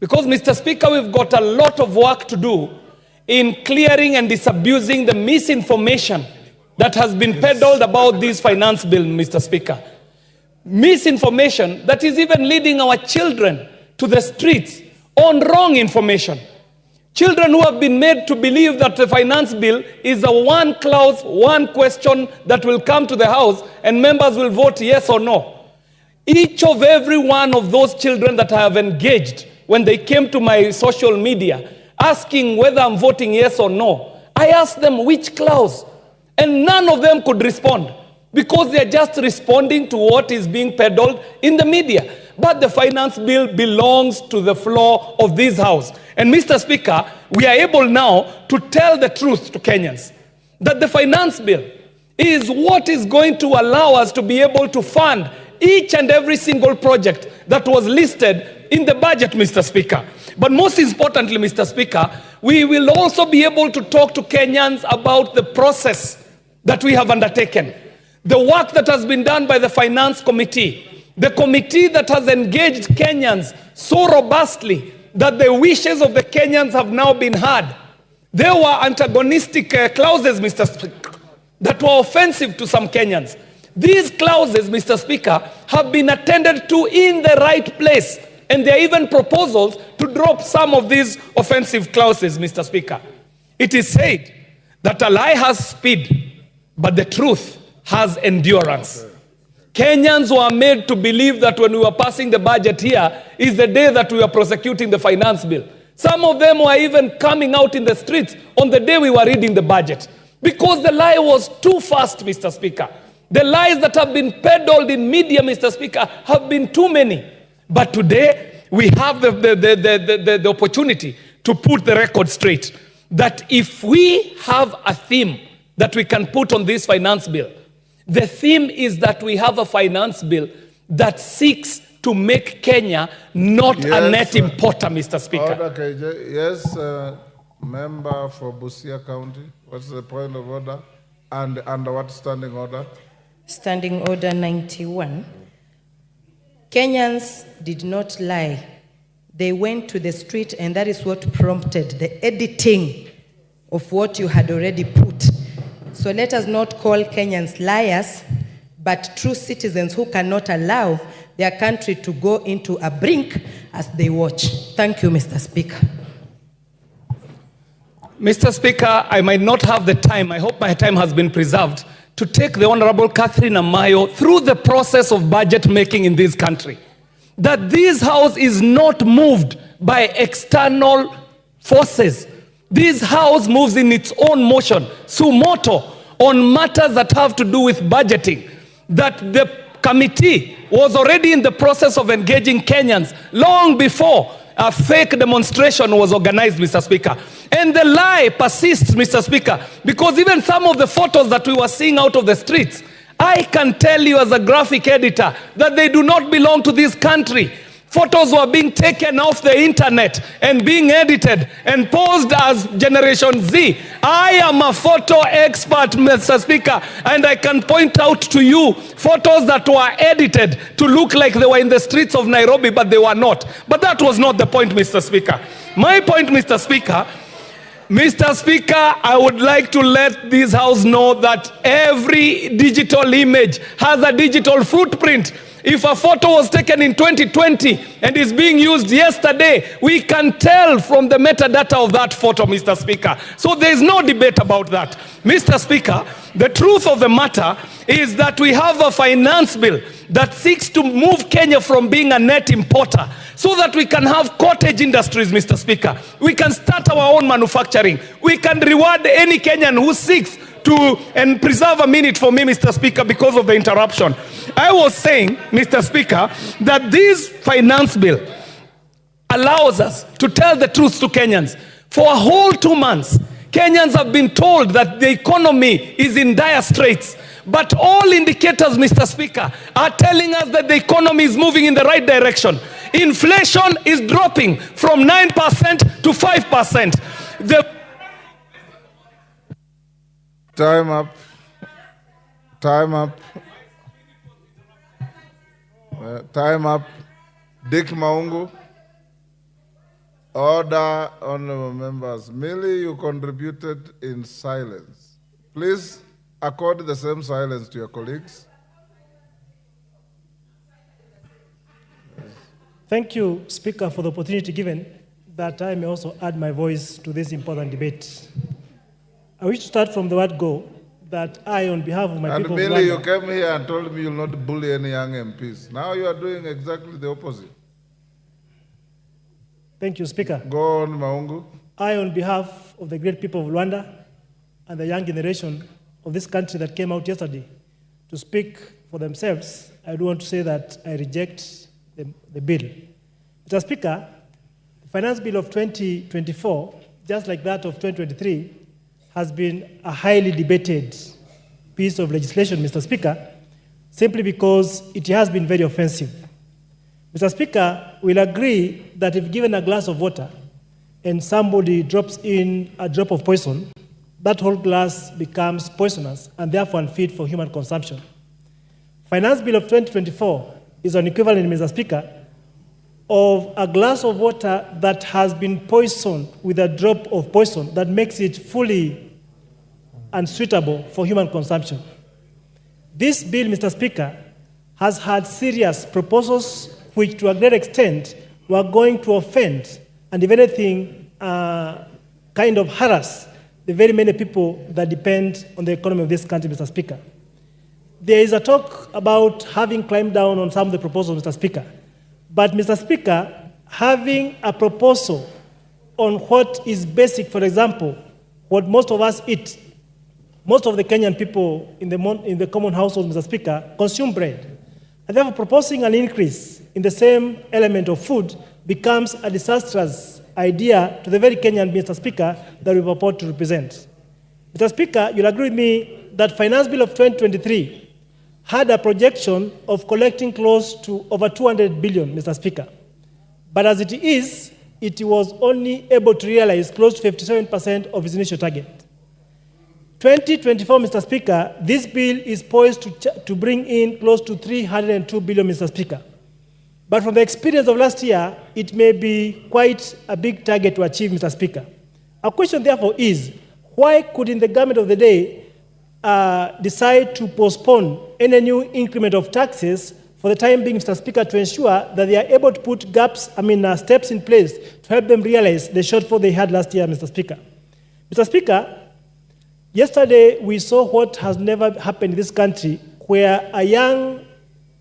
Because, Mr. Speaker, we've got a lot of work to do in clearing and disabusing the misinformation that has been peddled about this finance bill, Mr. Speaker. Misinformation that is even leading our children to the streets on wrong information. Children who have been made to believe that the finance bill is a one clause, one question that will come to the House and members will vote yes or no. Each of every one of those children that I have engaged when they came to my social media asking whether I'm voting yes or no, I asked them which clause, and none of them could respond because they're just responding to what is being peddled in the media. But the finance bill belongs to the floor of this House. And Mr. Speaker, we are able now to tell the truth to Kenyans that the finance bill is what is going to allow us to be able to fund each and every single project that was listed in the budget, Mr. Speaker. But most importantly, Mr. Speaker, we will also be able to talk to Kenyans about the process that we have undertaken, the work that has been done by the Finance Committee, the committee that has engaged Kenyans so robustly that the wishes of the Kenyans have now been heard. There were antagonistic clauses, Mr. Speaker, that were offensive to some Kenyans. These clauses, Mr. Speaker, have been attended to in the right place. And there are even proposals to drop some of these offensive clauses, Mr. Speaker. It is said that a lie has speed, but the truth has endurance. Kenyans were made to believe that when we were passing the budget here is the day that we were prosecuting the finance bill. Some of them were even coming out in the streets on the day we were reading the budget because the lie was too fast, Mr. Speaker. The lies that have been peddled in media, Mr. Speaker, have been too many. But today, we have the opportunity to put the record straight that if we have a theme that we can put on this finance bill, the theme is that we have a finance bill that seeks to make Kenya not a net importer, Mr. Speaker. Order, KJ. Yes, member for Busia County. What's the point of order? And under what standing order? Standing Order 91. Kenyans did not lie. They went to the street, and that is what prompted the editing of what you had already put. So let us not call Kenyans liars, but true citizens who cannot allow their country to go into a brink as they watch. Thank you, Mr. Speaker. Mr. Speaker, I might not have the time, I hope my time has been preserved, to take the Honorable Catherine Amayo through the process of budget making in this country. That this House is not moved by external forces. This House moves in its own motion, suo moto, on matters that have to do with budgeting. That the committee was already in the process of engaging Kenyans long before a fake demonstration was organized, Mr. Speaker. And the lie persists, Mr. Speaker, because even some of the photos that we were seeing out of the streets, I can tell you as a graphic editor that they do not belong to this country. Photos were being taken off the internet and being edited and posed as Generation Z. I am a photo expert, Mr. Speaker, and I can point out to you photos that were edited to look like they were in the streets of Nairobi, but they were not. But that was not the point, Mr. Speaker. My point, Mr. Speaker, I would like to let this House know that every digital image has a digital footprint. If a photo was taken in 2020 and is being used yesterday, we can tell from the metadata of that photo, Mr. Speaker. So there is no debate about that. Mr. Speaker, the truth of the matter is that we have a finance bill that seeks to move Kenya from being a net importer so that we can have cottage industries, Mr. Speaker. We can start our own manufacturing. We can reward any Kenyan who seeks to, and preserve a minute for me, Mr. Speaker, because of the interruption. I was saying, Mr. Speaker, that this finance bill allows us to tell the truth to Kenyans. For a whole 2 months, Kenyans have been told that the economy is in dire straits. But all indicators, Mr. Speaker, are telling us that the economy is moving in the right direction. Inflation is dropping from 9% to 5%. Time up. Time up. Time up. Dick Maungu. Order, honorable members. Merely you contributed in silence. Please accord the same silence to your colleagues. Thank you, Speaker, for the opportunity given that I may also add my voice to this important debate. I wish to start from the word go, that I, on behalf of my people of Billy, Rwanda, you came here and told me you'll not bully any young MPs. Now you are doing exactly the opposite. Thank you, Speaker. Go on, Maungu. I, on behalf of the great people of Rwanda and the young generation of this country that came out yesterday to speak for themselves, I do want to say that I reject the bill. Mr. Speaker, the Finance Bill of 2024, just like that of 2023, has been a highly debated piece of legislation, Mr. Speaker, simply because it has been very offensive. Mr. Speaker, we'll agree that if given a glass of water and somebody drops in a drop of poison, that whole glass becomes poisonous and therefore unfit for human consumption. Finance Bill of 2024 is an equivalent, Mr. Speaker, of a glass of water that has been poisoned with a drop of poison that makes it fully unsuitable for human consumption. This bill, Mr. Speaker, has had serious proposals which to a great extent were going to offend and if anything, kind of harass the very many people that depend on the economy of this country, Mr. Speaker. There is a talk about having climbed down on some of the proposals, Mr. Speaker. But, Mr. Speaker, having a proposal on what is basic, for example, what most of us eat, most of the Kenyan people in the common household, Mr. Speaker, consume bread. And therefore, proposing an increase in the same element of food becomes a disastrous idea to the very Kenyan, Mr. Speaker, that we purport to represent. Mr. Speaker, you'll agree with me that Finance Bill of 2023 had a projection of collecting close to over 200 billion, Mr. Speaker. But as it is, it was only able to realize close to 57% of its initial target. 2024, Mr. Speaker, this bill is poised to bring in close to 302 billion, Mr. Speaker. But from the experience of last year, it may be quite a big target to achieve, Mr. Speaker. Our question, therefore, is why couldn't the government of the day decide to postpone any new increment of taxes for the time being, Mr. Speaker, to ensure that they are able to put steps in place to help them realize the shortfall they had last year, Mr. Speaker. Mr. Speaker, yesterday we saw what has never happened in this country, where a young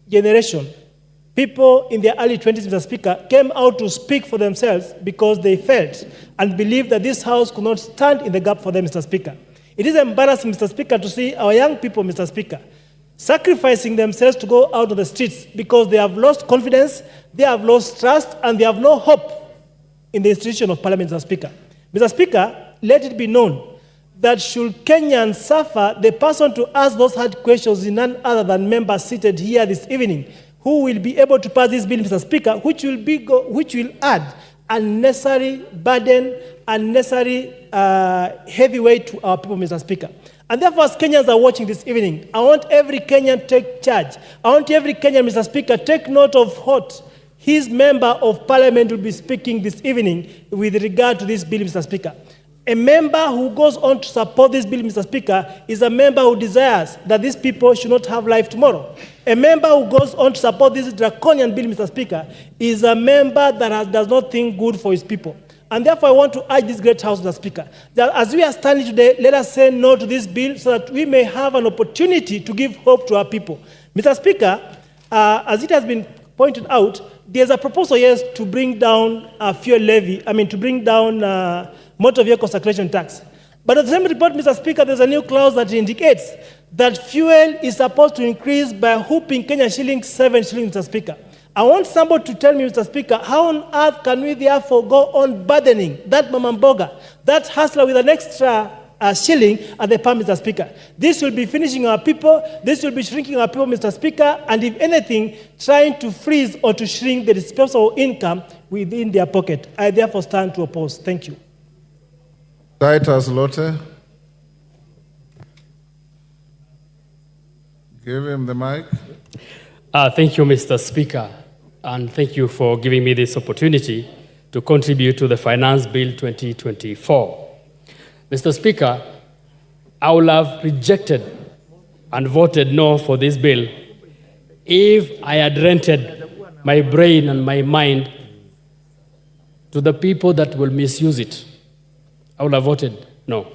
generation, people in their early 20s, Mr. Speaker, came out to speak for themselves because they felt and believed that this House could not stand in the gap for them, Mr. Speaker. It is embarrassing, Mr. Speaker, to see our young people, Mr. Speaker, sacrificing themselves to go out of the streets because they have lost confidence, they have lost trust, and they have no hope in the institution of Parliament, Mr. Speaker. Mr. Speaker, let it be known that should Kenyans suffer, the person to ask those hard questions is none other than members seated here this evening, who will be able to pass this bill, Mr. Speaker, which will add unnecessary burden, unnecessary heavy weight to our people, Mr. Speaker. And therefore, as Kenyans are watching this evening, I want every Kenyan to take charge. I want every Kenyan, Mr. Speaker, take note of what his member of Parliament will be speaking this evening with regard to this bill, Mr. Speaker. A member who goes on to support this bill, Mr. Speaker, is a member who desires that these people should not have life tomorrow. A member who goes on to support this draconian bill, Mr. Speaker, is a member that does not think good for his people. And therefore, I want to urge this great House, Mr. Speaker, that as we are standing today, let us say no to this bill so that we may have an opportunity to give hope to our people. Mr. Speaker, as it has been pointed out, there's a proposal, yes, to bring down fuel levy, to bring down motor vehicle circulation tax. But at the same report, Mr. Speaker, there's a new clause that indicates that fuel is supposed to increase by a whooping Kenyan shillings, 7 shillings, Mr. Speaker. I want somebody to tell me, Mr. Speaker, how on earth can we therefore go on burdening that mamamboga, that hustler with an extra shilling at the pump, Mr. Speaker? This will be finishing our people, this will be shrinking our people, Mr. Speaker, and if anything, trying to freeze or to shrink the disposable income within their pocket. I therefore stand to oppose. Thank you. Titus Lotte. Give him the mic. Thank you, Mr. Speaker, and thank you for giving me this opportunity to contribute to the Finance Bill 2024. Mr. Speaker, I would have rejected and voted no for this bill if I had rented my brain and my mind to the people that will misuse it. I would have voted no,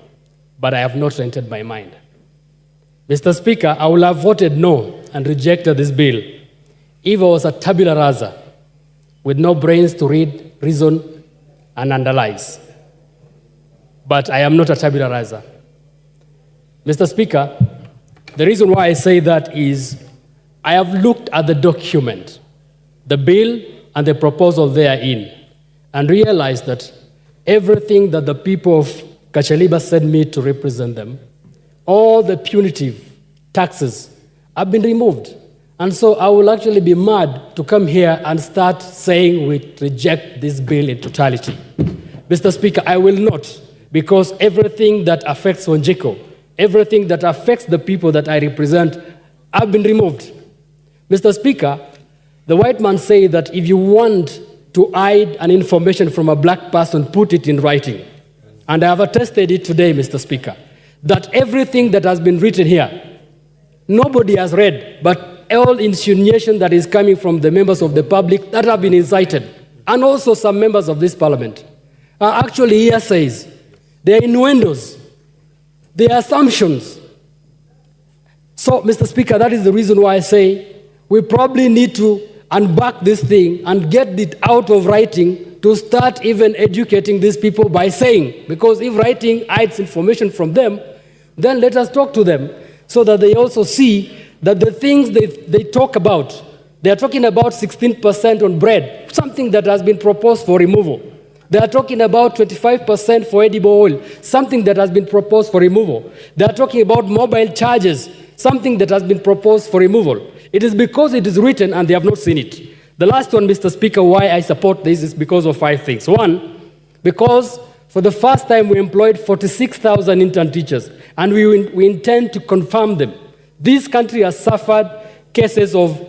but I have not rented my mind. Mr. Speaker, I would have voted no and rejected this bill if I was a tabula rasa with no brains to read, reason, and analyze. But I am not a tabula rasa. Mr. Speaker, the reason why I say that is I have looked at the document, the bill and the proposal therein, and realized that everything that the people of Kachaliba sent me to represent them, all the punitive taxes have been removed. And so I will actually be mad to come here and start saying we reject this bill in totality. Mr. Speaker, I will not, because everything that affects Wanjiko, everything that affects the people that I represent have been removed. Mr. Speaker, the white man say that if you want to hide an information from a black person, put it in writing. And I have attested it today, Mr. Speaker, that everything that has been written here, nobody has read, but all insinuation that is coming from the members of the public that have been incited, and also some members of this parliament, are actually hearsays. They are innuendos. They are assumptions. So, Mr. Speaker, that is the reason why I say we probably need to unback this thing and get it out of writing to start even educating these people by saying, because if writing hides information from them, then let us talk to them so that they also see that the things they talk about, they are talking about 16% on bread, something that has been proposed for removal. They are talking about 25% for edible oil, something that has been proposed for removal. They are talking about mobile charges, something that has been proposed for removal. It is because it is written and they have not seen it. The last one, Mr. Speaker, why I support this is because of 5 things. One, because For the first time, we employed 46,000 intern teachers, and we intend to confirm them. This country has suffered cases of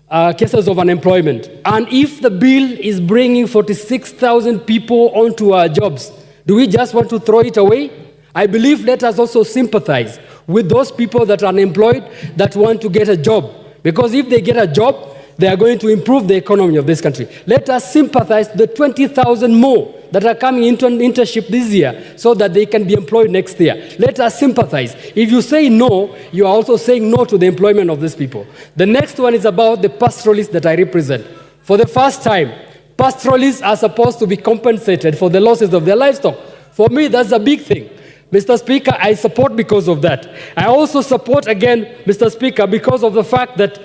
unemployment. And if the bill is bringing 46,000 people onto our jobs, do we just want to throw it away? I believe let us also sympathize with those people that are unemployed that want to get a job. Because if they get a job, they are going to improve the economy of this country. Let us sympathize the 20,000 more that are coming into an internship this year so that they can be employed next year. Let us sympathize. If you say no, you are also saying no to the employment of these people. The next one is about the pastoralists that I represent. For the first time, pastoralists are supposed to be compensated for the losses of their livestock. For me, that's a big thing. Mr. Speaker, I support because of that. I also support, again, Mr. Speaker, because of the fact that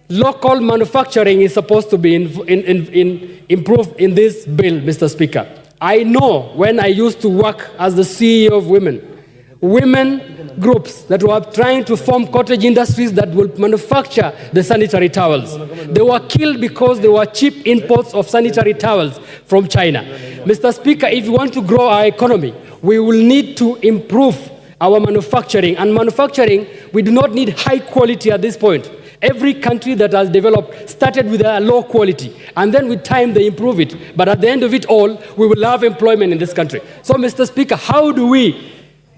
local manufacturing is supposed to be improved in this bill, Mr. Speaker. I know when I used to work as the CEO of women groups that were trying to form cottage industries that will manufacture the sanitary towels. They were killed because they were cheap imports of sanitary towels from China. Mr. Speaker, if we want to grow our economy, we will need to improve our manufacturing. And manufacturing, we do not need high quality at this point. Every country that has developed started with a low quality, and then with time they improve it. But at the end of it all, we will have employment in this country. So, Mr. Speaker, how do we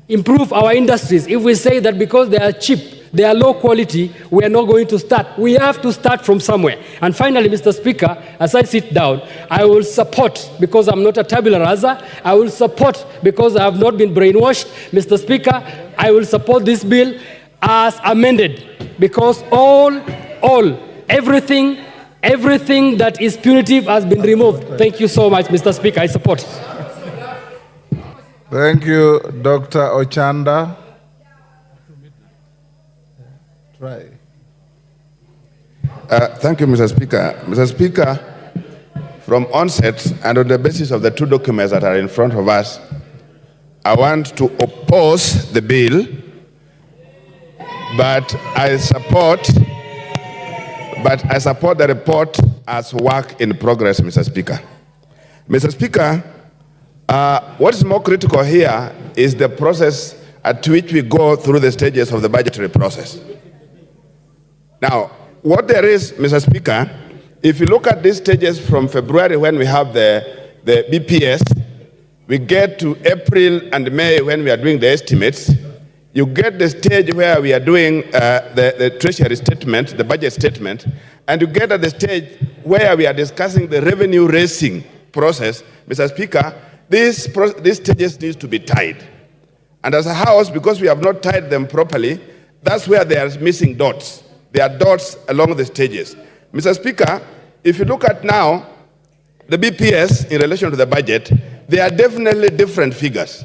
improve our industries if we say that because they are cheap, they are low quality, we are not going to start? We have to start from somewhere. And finally, Mr. Speaker, as I sit down, I will support, because I'm not a tabula rasa, I will support because I have not been brainwashed. Mr. Speaker, I will support this bill as amended, because everything that is punitive has been removed. Thank you so much, Mr. Speaker. I support. Thank you, Dr. Ochanda. Try. Thank you, Mr. Speaker. Mr. Speaker, from onset and on the basis of the two documents that are in front of us, I want to oppose the bill, but I support the report as work in progress, Mr. Speaker. Mr. Speaker, what is more critical here is the process at which we go through the stages of the budgetary process. Now, what there is, Mr. Speaker, if you look at these stages from February when we have the BPS, we get to April and May when we are doing the estimates, you get the stage where we are doing the treasury statement, the budget statement, and you get at the stage where we are discussing the revenue raising process. Mr. Speaker, these stages need to be tied. And as a House, because we have not tied them properly, that's where there are missing dots. There are dots along the stages. Mr. Speaker, if you look at now the BPS in relation to the budget, there are definitely different figures,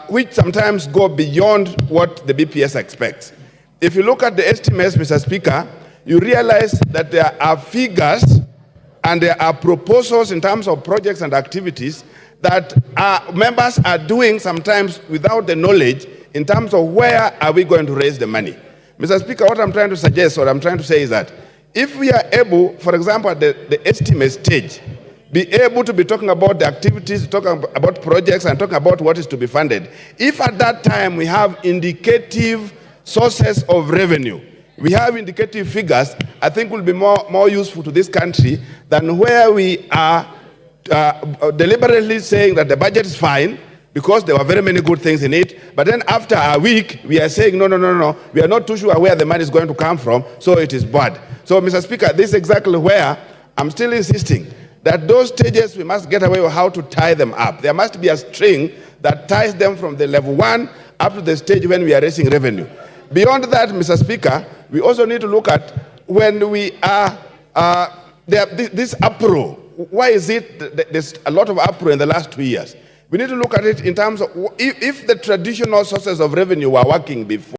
which sometimes go beyond what the BPS expects. If you look at the estimates, Mr. Speaker, you realize that there are figures and there are proposals in terms of projects and activities that members are doing sometimes without the knowledge in terms of where are we going to raise the money. Mr. Speaker, what I'm trying to suggest, or I'm trying to say is that if we are able, for example, at the estimate stage, be able to be talking about the activities, talking about projects, and talking about what is to be funded, if at that time we have indicative sources of revenue, we have indicative figures, I think will be more useful to this country than where we are deliberately saying that the budget is fine, because there were very many good things in it. But then after a week, we are saying, no, we are not too sure where the money is going to come from, so it is bad. So, Mr. Speaker, this is exactly where I'm still insisting that those stages, we must get away with how to tie them up. There must be a string that ties them from the level 1 up to the stage when we are raising revenue. Beyond that, Mr. Speaker, we also need to look at when we are, this uproar. Why is it there's a lot of uproar in the last 2 years? We need to look at it in terms of if the traditional sources of revenue were working before,